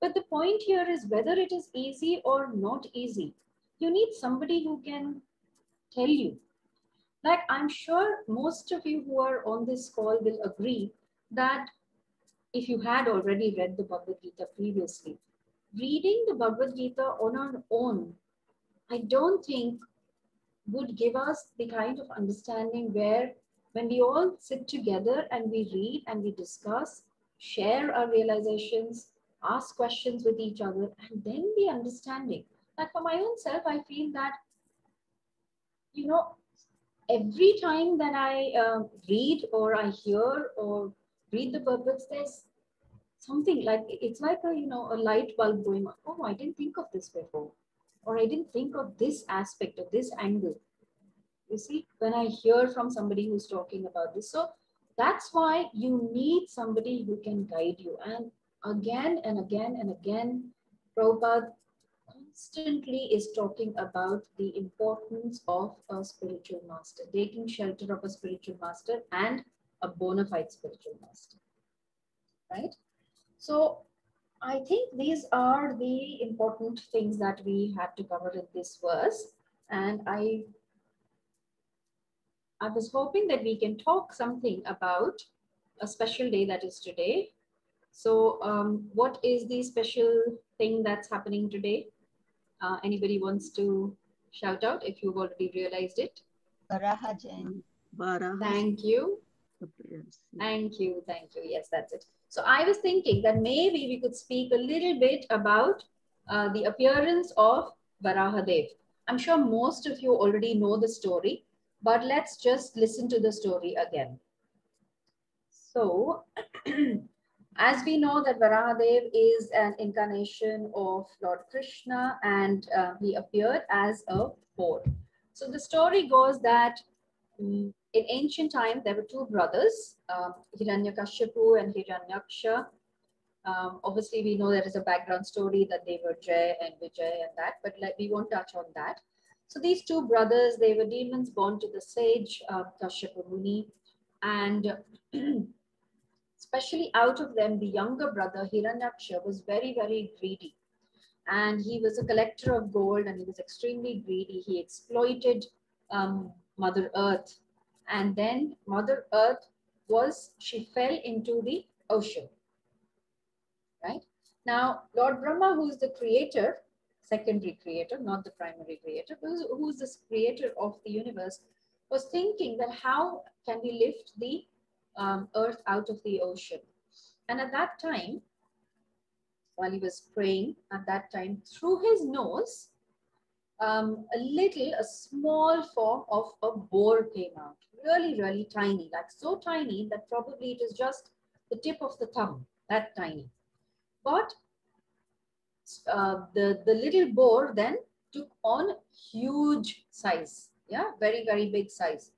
But the point here is whether it is easy or not easy, you need somebody who can tell you. Like, I'm sure most of you who are on this call will agree that if you had already read the Bhagavad Gita previously, reading the Bhagavad Gita on our own, I don't think would give us the kind of understanding where, when we all sit together and we read and we discuss, share our realizations, ask questions with each other, and then the understanding. Like, for my own self, I feel that, every time that I read or I hear or read the purports, there's something like, it's like a light bulb going on. Oh, I didn't think of this before. Or I didn't think of this aspect of this angle. You see, when I hear from somebody who's talking about this. So That's why you need somebody who can guide you. And again and again and again, Prabhupada constantly is talking about the importance of a spiritual master, taking shelter of a spiritual master and a bona fide spiritual master, right? So I think these are the important things that we had to cover in this verse. And I was hoping that we can talk something about a special day that is today. So what is the special thing that's happening today? Anybody wants to shout out if you've already realized it? Varaha Jain. Thank you. Thank you. Thank you. Yes, that's it. So I was thinking that maybe we could speak a little bit about the appearance of Varahadev. I'm sure most of you already know the story, but let's just listen to the story again. So, as we know that Varahadev is an incarnation of Lord Krishna, and he appeared as a boar. So the story goes that in ancient time, there were two brothers, Hiranyakashipu and Hiranyaksha. Obviously, we know there is a background story that they were Jay and Vijay and that, but we won't touch on that. So these two brothers, they were demons born to the sage Kashyapa Muni, and especially out of them, the younger brother Hiranyaksha was very, very greedy. And he was a collector of gold, and he was extremely greedy. He exploited Mother Earth. And then Mother Earth she fell into the ocean, right? Now, Lord Brahma, who is the creator, secondary creator, not the primary creator, who's the creator of the universe, was thinking that how can we lift the earth out of the ocean? And at that time, while he was praying, at that time, through his nose, a small form of a boar came out. Really, really tiny, like so tiny that probably it is just the tip of the thumb, that tiny. But the little boar then took on huge size, yeah, very, very big size.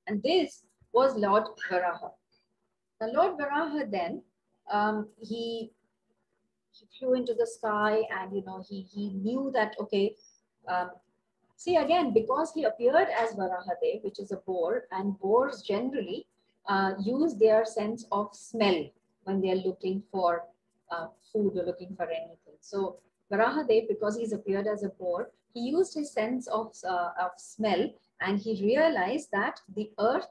And this was Lord Varaha. Now, Lord Varaha then, he flew into the sky, and he knew that, okay, see again, because he appeared as Varahadev, which is a boar, and boars generally use their sense of smell when they are looking for food or looking for anything. So Varahadev, because he's appeared as a boar, he used his sense of smell, and he realized that the earth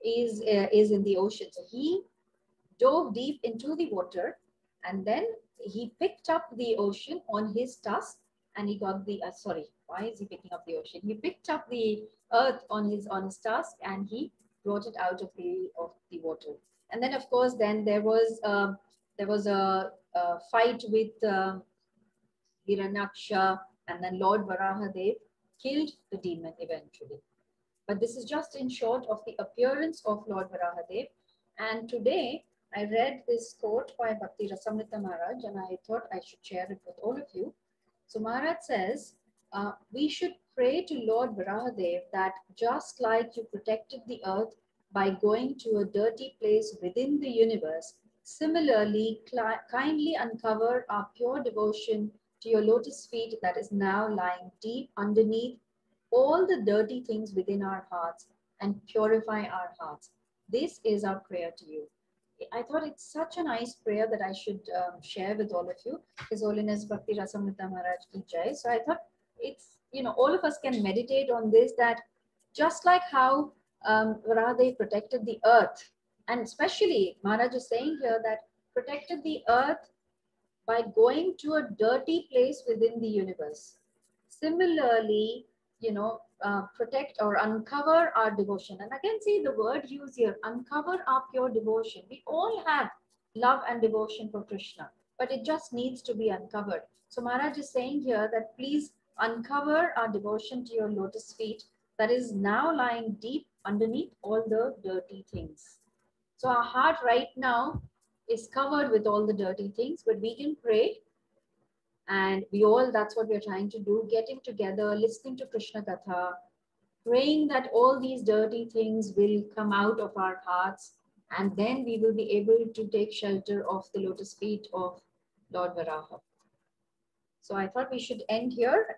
is in the ocean. So he dove deep into the water, and then he picked up the ocean on his tusk, and he got the why is he picking up the ocean? He picked up the earth on his tusk, and he brought it out of the water. And then, of course, then there was a fight with Hiranyaksha, and then Lord Varahadev killed the demon eventually. But this is just in short of the appearance of Lord Varahadev. And today I read this quote by Bhakti Rasamrita Maharaj, and I thought I should share it with all of you. So Maharaj says, we should pray to Lord Varahadev that just like you protected the earth by going to a dirty place within the universe, similarly kindly uncover our pure devotion to your lotus feet that is now lying deep underneath all the dirty things within our hearts and purify our hearts. This is our prayer to you. I thought it's such a nice prayer that I should share with all of you. His Holiness Bhakti Rasamrita Maharaj Ki Jai. So I thought it's, all of us can meditate on this, that just like how Varahadev protected the earth, and especially Maharaj is saying here that protected the earth by going to a dirty place within the universe. Similarly, protect or uncover our devotion. And again, see the word used here, uncover our pure devotion. We all have love and devotion for Krishna, but it just needs to be uncovered. So Maharaj is saying here that please uncover our devotion to your lotus feet that is now lying deep underneath all the dirty things. So our heart right now is covered with all the dirty things, but we can pray. And that's what we're trying to do, getting together, listening to Krishna Katha, praying that all these dirty things will come out of our hearts, and then we will be able to take shelter of the lotus feet of Lord Varaha. So I thought we should end here.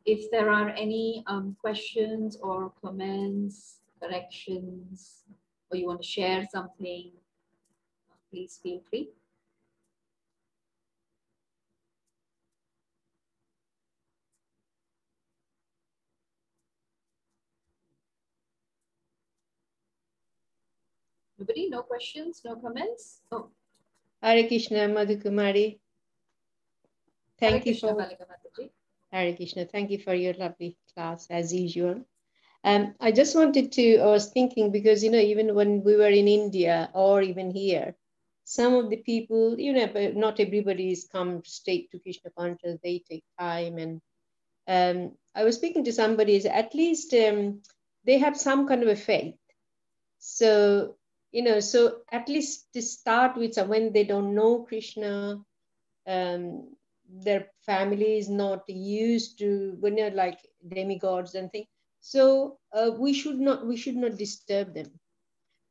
If there are any questions or comments, corrections, or you want to share something, please feel free. Nobody? No questions? No comments? Oh. Hare Krishna, Madhu Kumari. Thank you Krishna, for Hare Krishna. Thank you for your lovely class as usual. I just wanted to, I was thinking because, you know, even when we were in India or even here, some of the people, you know, but not everybody is come straight to Krishna conscious, they take time. And I was speaking to somebody, at least they have some kind of a faith. So, you know, so at least to start with, when they don't know Krishna, their family is not used to, when they're like demigods and things. So we should not disturb them.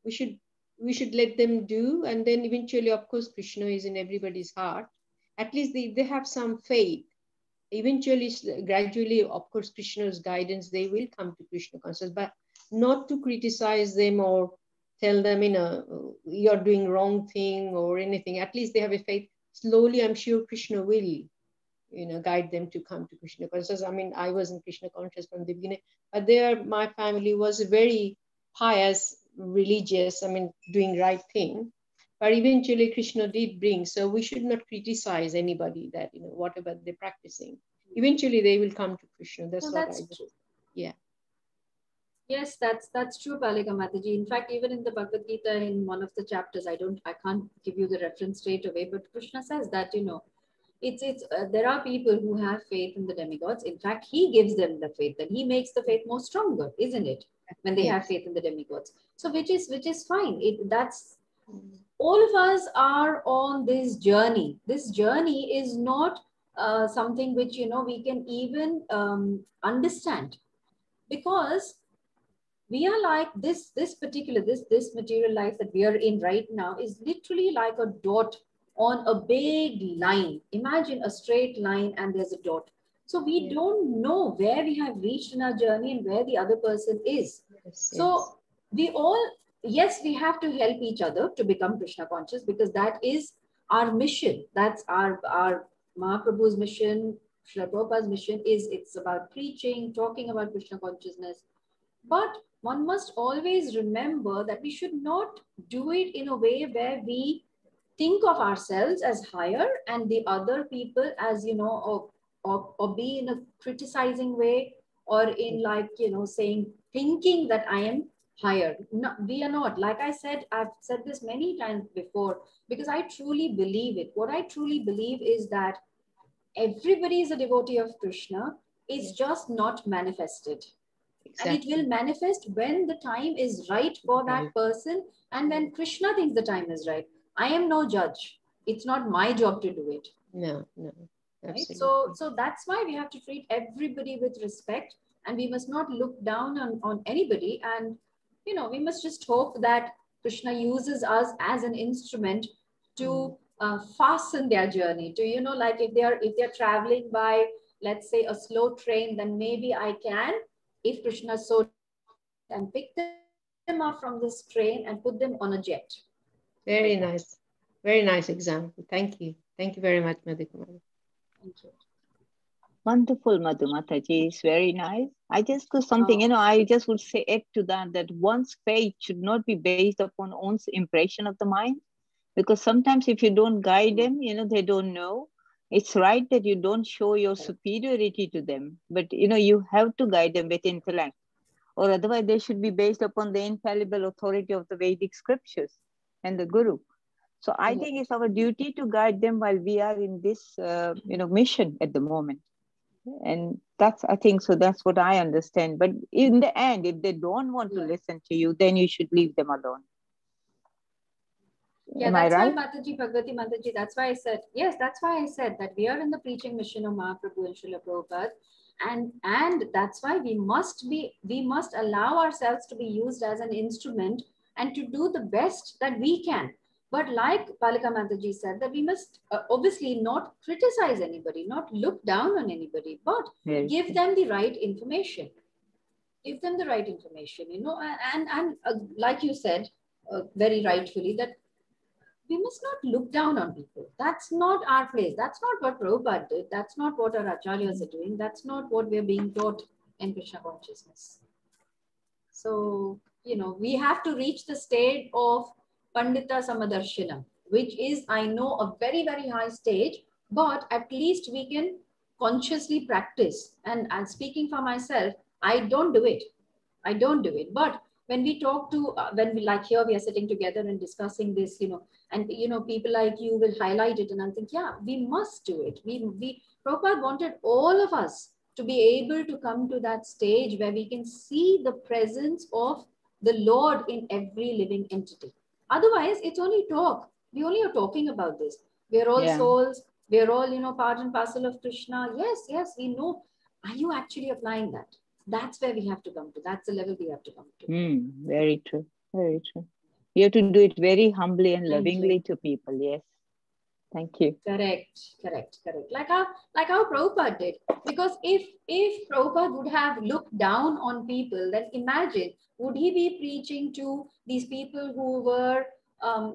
We should let them do, and then eventually, of course, Krishna is in everybody's heart. At least they have some faith. Eventually, gradually, of course, Krishna's guidance, they will come to Krishna consciousness, but not to criticize them or tell them, you know, you're doing wrong thing or anything. At least they have a faith. Slowly, I'm sure Krishna will, you know, guide them to come to Krishna consciousness. I mean, I wasn't Krishna conscious from the beginning, but my family was very pious, religious, I mean, doing right thing. But eventually Krishna did bring, so we should not criticize anybody that, you know, whatever they're practicing. Eventually they will come to Krishna. That's what I just, yeah. Yes, that's true, Balika Mataji. In fact, even in the Bhagavad Gita, in one of the chapters, I can't give you the reference straight away, but Krishna says that, you know, there are people who have faith in the demigods. In fact, he gives them the faith, and he makes the faith more stronger, isn't it? When they have faith in the demigods. So which is fine. All of us are on this journey. This journey is not something which, you know, we can even understand, because we are like this material life that we are in right now is literally like a dot on a big line. Imagine a straight line and there's a dot. So we don't know where we have reached in our journey and where the other person is. So we all, yes, we have to help each other to become Krishna conscious, because that is our mission. That's our Mahaprabhu's mission, Srila Prabhupada's mission it's about preaching, talking about Krishna consciousness. But one must always remember that we should not do it in a way where we think of ourselves as higher and the other people as, you know, or be in a criticizing way, or in like, you know, thinking that I am higher. No, we are not. Like I said, I've said this many times before, because I truly believe it. What I truly believe is that everybody is a devotee of Krishna. It's just not manifested. Exactly. And it will manifest when the time is right for that person, and when Krishna thinks the time is right. I am no judge. It's not my job to do it. No. Right? So that's why we have to treat everybody with respect, and we must not look down on anybody. And, you know, we must just hope that Krishna uses us as an instrument to fasten their journey. To, you know, like if they're traveling by, let's say, a slow train, then maybe I can, if Krishna so, and pick them up from this train and put them on a jet. Very nice. Very nice example. Thank you. Thank you very much, Madhu Kumari. Thank you. Wonderful, Madhu Mataji. It's very nice. I just do something, you know, I just would say add to that one's faith should not be based upon one's impression of the mind. Because sometimes if you don't guide them, you know, they don't know. It's right that you don't show your superiority to them, but, you know, you have to guide them with intellect, or otherwise they should be based upon the infallible authority of the Vedic scriptures and the Guru. So I think it's our duty to guide them while we are in this, you know, mission at the moment. And that's, I think, so that's what I understand. But in the end, if they don't want to listen to you, then you should leave them alone. Yeah, Am I that's right? why Mataji, Bhagavati Mataji, that's why I said, yes, that's why I said that we are in the preaching mission of Mahaprabhu and Srila Prabhupada. And that's why we must allow ourselves to be used as an instrument and to do the best that we can. But like Balika Mataji said, that we must obviously not criticize anybody, not look down on anybody, but give them the right information. Give them the right information, you know, and like you said, very rightfully, that we must not look down on people. That's not our place. That's not what Prabhupada did. That's not what our acharyas are doing. That's not what we're being taught in Krishna consciousness. So, you know, we have to reach the state of Pandita Samadarshana, which is, I know, a very, very high stage, but at least we can consciously practice. And speaking for myself, I don't do it. I don't do it. But when we talk to, when we like here, we are sitting together and discussing this, you know, and, you know, people like you will highlight it and I'll think, yeah, we must do it. Prabhupada wanted all of us to be able to come to that stage where we can see the presence of the Lord in every living entity. Otherwise, it's only talk. We only are talking about this. We are all souls. We are all, you know, part and parcel of Krishna. Yes, yes, we know. Are you actually applying that? That's where we have to come to. That's the level we have to come to. Very true. Very true. You have to do it very humbly and lovingly to people. Yes. Thank you. Correct. Like how Prabhupada did. Because if Prabhupada would have looked down on people, then imagine, would he be preaching to these people who were,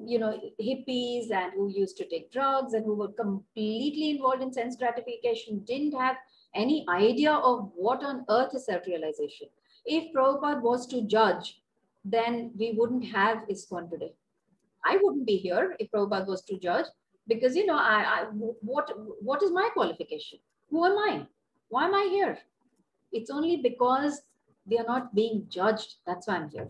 you know, hippies and who used to take drugs and who were completely involved in sense gratification, didn't have any idea of what on earth is self-realization. If Prabhupada was to judge, then we wouldn't have ISKCON today. I wouldn't be here if Prabhupada was to judge, because, you know, what is my qualification? Who am I? Why am I here? It's only because we are not being judged. That's why I'm here.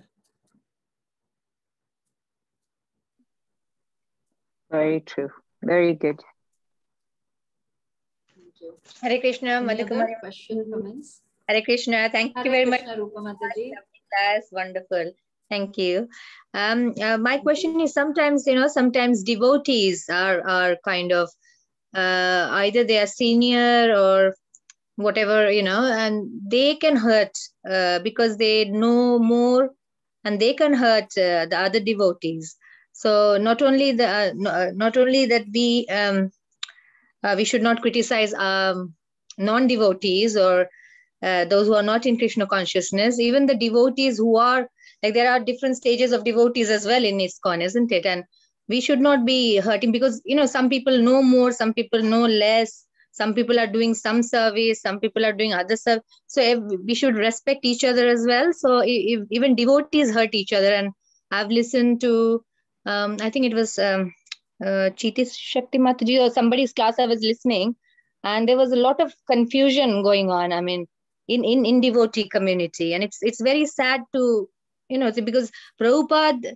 Very true. Very good. Thank you. Hare Krishna, Any Madhu other question, comments? Hare Krishna, thank you very much. Rupa Mataji. That's wonderful. Thank you. My question is, sometimes, you know, sometimes devotees are kind of either they are senior or whatever, you know, and they can hurt because they know more, and they can hurt the other devotees. So not only that we should not criticize non-devotees or those who are not in Krishna consciousness, even the devotees who are, like, there are different stages of devotees as well in ISKCON, isn't it? And we should not be hurting because, you know, some people know more, some people know less, some people are doing some service, some people are doing other service. So we should respect each other as well. So if even devotees hurt each other, and I've listened to, I think it was Chiti Shakti Mataji or somebody's class I was listening, and there was a lot of confusion going on. I mean, in devotee community, and it's very sad to, you know, because Prabhupada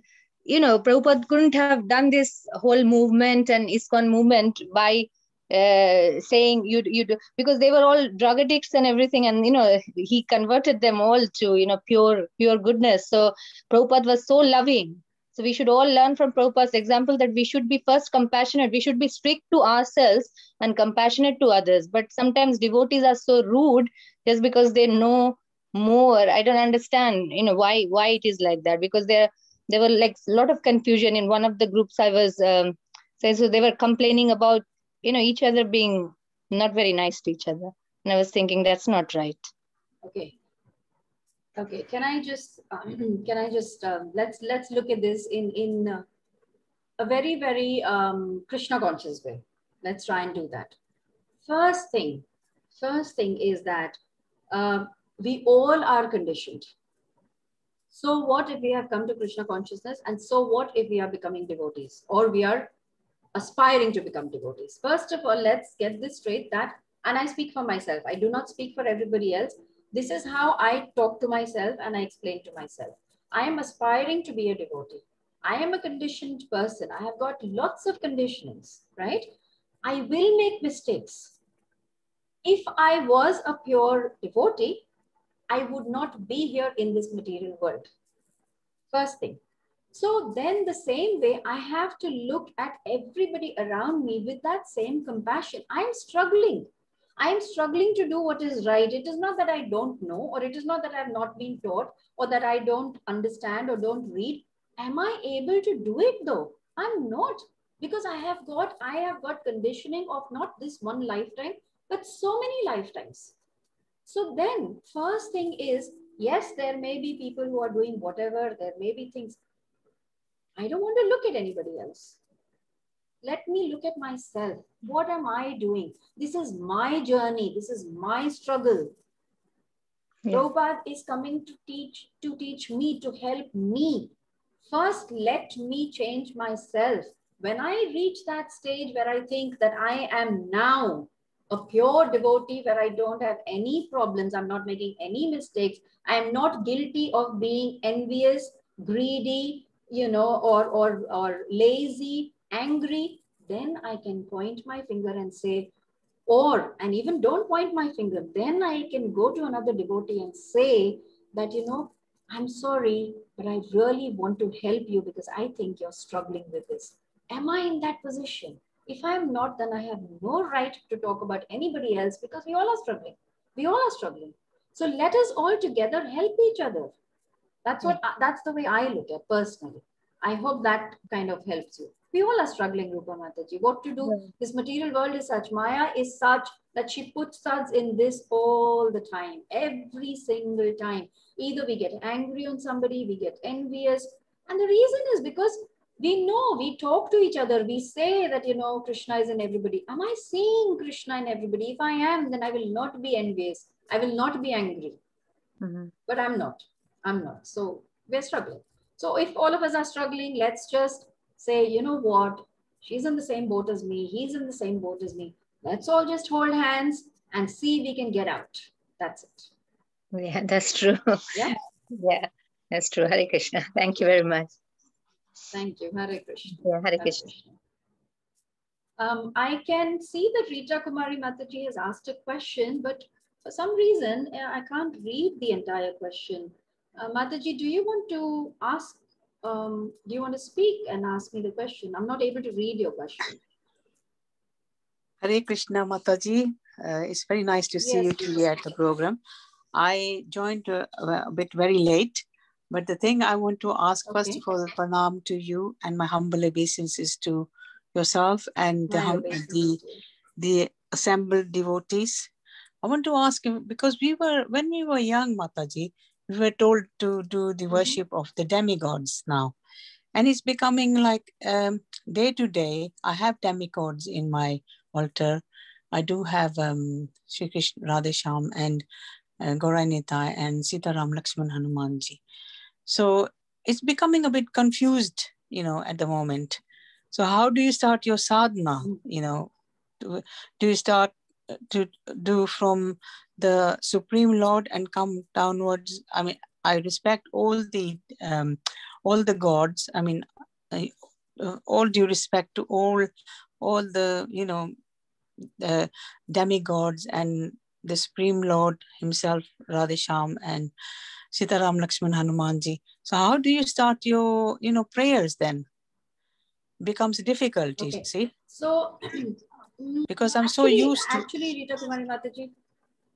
couldn't have done this whole movement and ISKCON movement by saying you do, because they were all drug addicts and everything, and, you know, he converted them all to, you know, pure goodness. So Prabhupada was so loving. So we should all learn from Prabhupada's example that we should be first compassionate. We should be strict to ourselves and compassionate to others. But sometimes devotees are so rude just because they know more. I don't understand, you know, why it is like that, because there were like a lot of confusion in one of the groups I was saying. So they were complaining about, you know, each other being not very nice to each other. And I was thinking, that's not right. Okay, can I just let's look at this in a very, very Krishna conscious way. Let's try and do that. First thing is that we all are conditioned. So what if we have come to Krishna consciousness, and so what if we are becoming devotees, or we are aspiring to become devotees? First of all, let's get this straight, that, and I speak for myself, I do not speak for everybody else. This is how I talk to myself and I explain to myself. I am aspiring to be a devotee. I am a conditioned person. I have got lots of conditionings, right? I will make mistakes. If I was a pure devotee, I would not be here in this material world. First thing. So then the same way, I have to look at everybody around me with that same compassion. I'm struggling. I'm struggling to do what is right. It is not that I don't know, or it is not that I have not been taught, or that I don't understand or don't read. Am I able to do it though? I'm not, because I have got conditioning of not this one lifetime, but so many lifetimes. So then first thing is, yes, there may be people who are doing whatever, there may be things. I don't want to look at anybody else. Let me look at myself. What am I doing? This is my journey. This is my struggle. Yeah. Prabhupada is coming to teach me, to help me. First, let me change myself. When I reach that stage where I think that I am now a pure devotee, where I don't have any problems, I'm not making any mistakes, I'm not guilty of being envious, greedy, or lazy, angry, then I can point my finger and say, and even don't point my finger, then I can go to another devotee and say that, I'm sorry, but I really want to help you because I think you're struggling with this. Am I in that position? If I'm not, then I have no right to talk about anybody else, because we all are struggling. We all are struggling. So let us all together help each other. That's the way I look at personally. I hope that kind of helps you. We all are struggling, Rupa Mataji. What to do? Yeah. This material world is such. Maya is such that she puts us in this all the time, every single time. Either we get angry on somebody, we get envious. And the reason is because we know, we talk to each other. We say that, Krishna is in everybody. Am I seeing Krishna in everybody? If I am, then I will not be envious. I will not be angry. But I'm not. So we're struggling. So if all of us are struggling, let's just say, you know what? She's in the same boat as me. He's in the same boat as me. Let's all just hold hands and see if we can get out. That's it. Yeah, that's true. Yeah. Yeah, that's true. Hare Krishna. Thank you very much. Thank you. Hare Krishna. Yeah, Hare Krishna. I can see that Rita Kumari Mataji has asked a question, but for some reason, I can't read the entire question. Mataji, do you want to ask, do you want to speak and ask me the question? I'm not able to read your question. Hare Krishna Mataji. It's very nice to see you today at the program. I joined a bit very late, but the thing I want to ask, first of all, pranam to you, and my humble obeisances to yourself and the assembled devotees. I want to ask him, because when we were young, Mataji, we were told to do the worship of the demigods now. And it's becoming like day to day, I have demigods in my altar. I do have Sri Krishna, Radhesham, and Gaura Nitai, and Sitaram Lakshman Hanumanji. So it's becoming a bit confused, at the moment. So how do you start your sadhana? Do you start to do from the Supreme Lord and come downwards? I mean, I respect all the gods. I mean, all due respect to all the the demigods and the Supreme Lord himself, Radhesham, and Sitaram Lakshman Hanumanji. So how do you start your prayers then? Becomes difficult, you see. So because I'm so used to. Actually, Rita Kumari Mataji,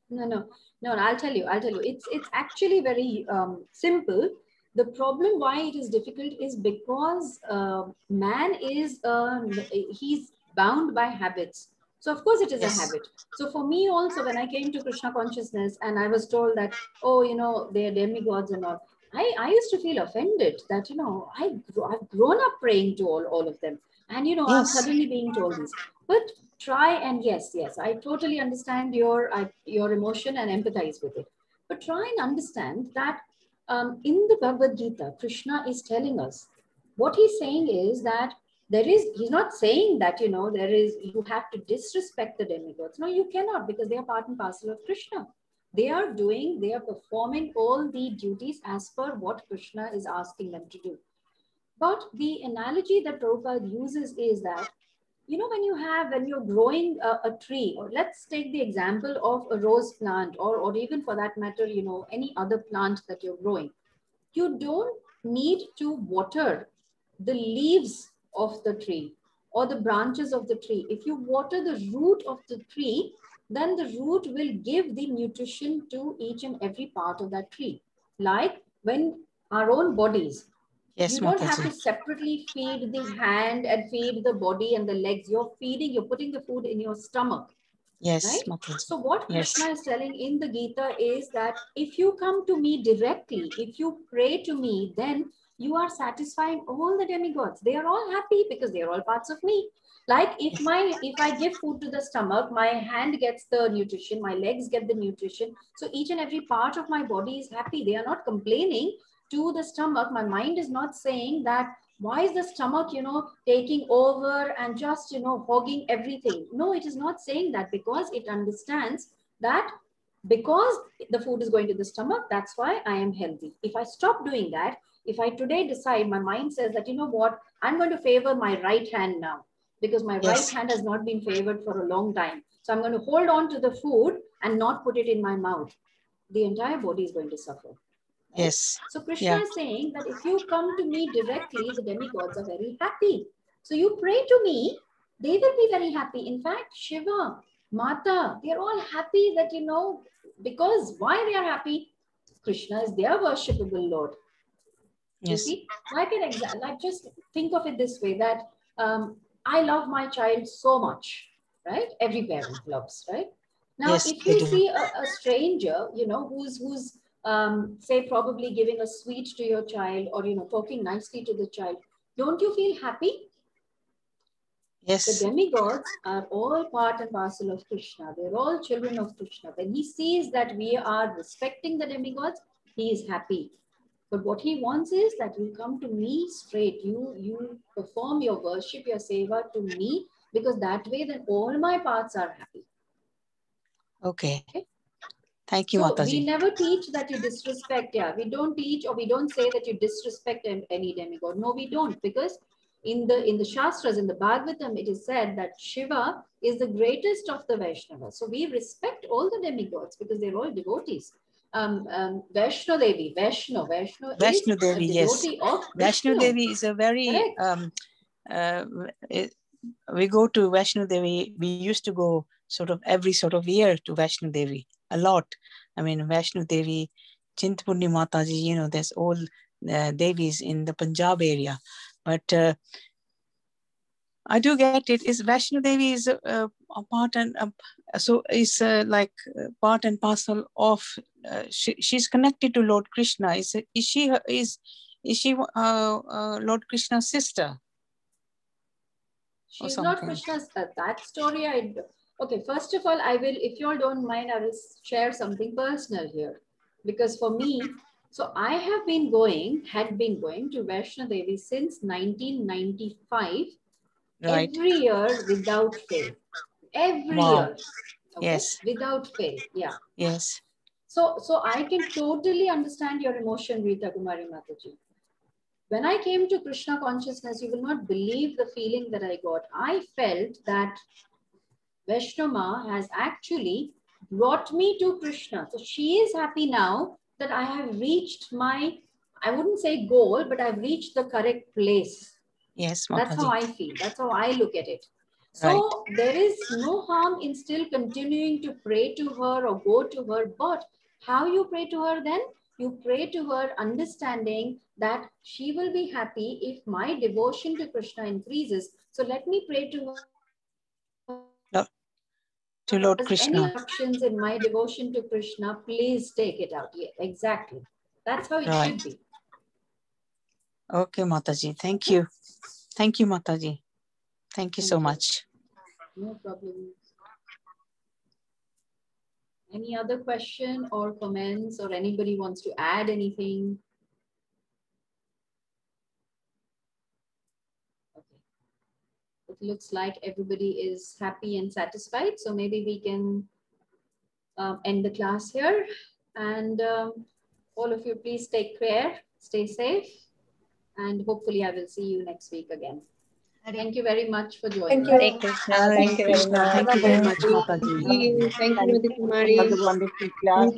no, I'll tell you. It's actually very simple. The problem why it is difficult is because man is he's bound by habits. So of course it is a habit. So for me also, when I came to Krishna consciousness and I was told that, oh, they are demigods and all, I used to feel offended that, I've grown up praying to all of them. And, I'm suddenly being told this. But try and yes, I totally understand your emotion and empathize with it. But try and understand that in the Bhagavad Gita, Krishna is telling us, what he's saying is that he's not saying that, you have to disrespect the demigods. No, you cannot, because they are part and parcel of Krishna. They are performing all the duties as per what Krishna is asking them to do. But the analogy that Prabhupada uses is that, when you're growing a tree, or let's take the example of a rose plant, or even for that matter, any other plant that you're growing, you don't need to water the leaves of the tree or the branches of the tree. If you water the root of the tree, then the root will give the nutrition to each and every part of that tree. Like when our own bodies, Yes, you don't have Mataji. to separately feed the hand and feed the body and the legs. You're putting the food in your stomach. Yes, Right? Mataji. So what Yes. Krishna is telling in the Gita is that if you come to me directly, if you pray to me, then you are satisfying all the demigods. They are all happy because they are all parts of me. Like if I give food to the stomach, my hand gets the nutrition, my legs get the nutrition. So each and every part of my body is happy. They are not complaining to the stomach. My mind is not saying that, why is the stomach, taking over and just, hogging everything? No, it is not saying that, because it understands that because the food is going to the stomach, that's why I am healthy. If I stop doing that, if I today decide, my mind says that, you know what, I'm going to favor my right hand now, because my right hand has not been favored for a long time. So I'm going to hold on to the food and not put it in my mouth. The entire body is going to suffer. Right? Yes. So Krishna is saying that if you come to me directly, the demigods are very happy. So you pray to me, they will be very happy. In fact, Shiva, Mata, they're all happy that, because why they are happy? Krishna is their worshipable Lord. Yes. You see, like just think of it this way, that I love my child so much, right? Every parent loves, right? Now, Yes, if you see a stranger, who's say probably giving a sweet to your child, or, talking nicely to the child, don't you feel happy? Yes. The demigods are all part and parcel of Krishna. They're all children of Krishna. When he sees that we are respecting the demigods, he is happy. But what he wants is that you come to me straight. You perform your worship, your seva to me, because that way then all my parts are happy. Okay. Thank you, So Mataji. we never teach that you disrespect. Yeah, we don't teach, or we don't say that you disrespect any demigod. No, we don't, because in the Shastras, in the Bhagavatam, it is said that Shiva is the greatest of the Vaishnavas. So we respect all the demigods because they're all devotees. Vaishno Devi, Vaishno is a devotee of Krishna. Vaishno Devi is a very we go to Vaishno Devi. We used to go sort of every sort of year to Vaishno Devi a lot. I mean, Vaishno Devi, Chintapurni Mataji, there's all Devis in the Punjab area. But I do get it. Is Vaishno Devi is a part and so is like part and parcel of. She's connected to Lord Krishna. Is she Lord Krishna's sister? She's not Krishna's. That story okay. First of all, I will, if you all don't mind, I will share something personal here, because for me, so I had been going to Vaishno Devi since 1995. Right. Every year without fail. Every year. Okay? Yes. Without fail. Yeah. Yes. So I can totally understand your emotion, Rita Kumari Mataji. When I came to Krishna consciousness, you will not believe the feeling that I got. I felt that Vaishnava has actually brought me to Krishna. So she is happy now that I have reached my, I wouldn't say goal, but I've reached the correct place. Yes, Mataji. That's how I feel. That's how I look at it. So there is no harm in still continuing to pray to her or go to her. But how you pray to her then? You pray to her understanding that she will be happy if my devotion to Krishna increases. So let me pray to her. To Lord Krishna. Any options in my devotion to Krishna, please take it out. Yeah, exactly. That's how it should be. Okay, Mataji. Thank you. Thank you, Mataji. Thank you so much. No problem. Any other question or comments, or anybody wants to add anything? Okay. It looks like everybody is happy and satisfied. So maybe we can end the class here. And all of you, please take care, stay safe, and hopefully I will see you next week again. Thank you very much for joining. Thank you. Thank you very much. Thank you very much, Mataji. Thank you, Mother Kumari. Wonderful class.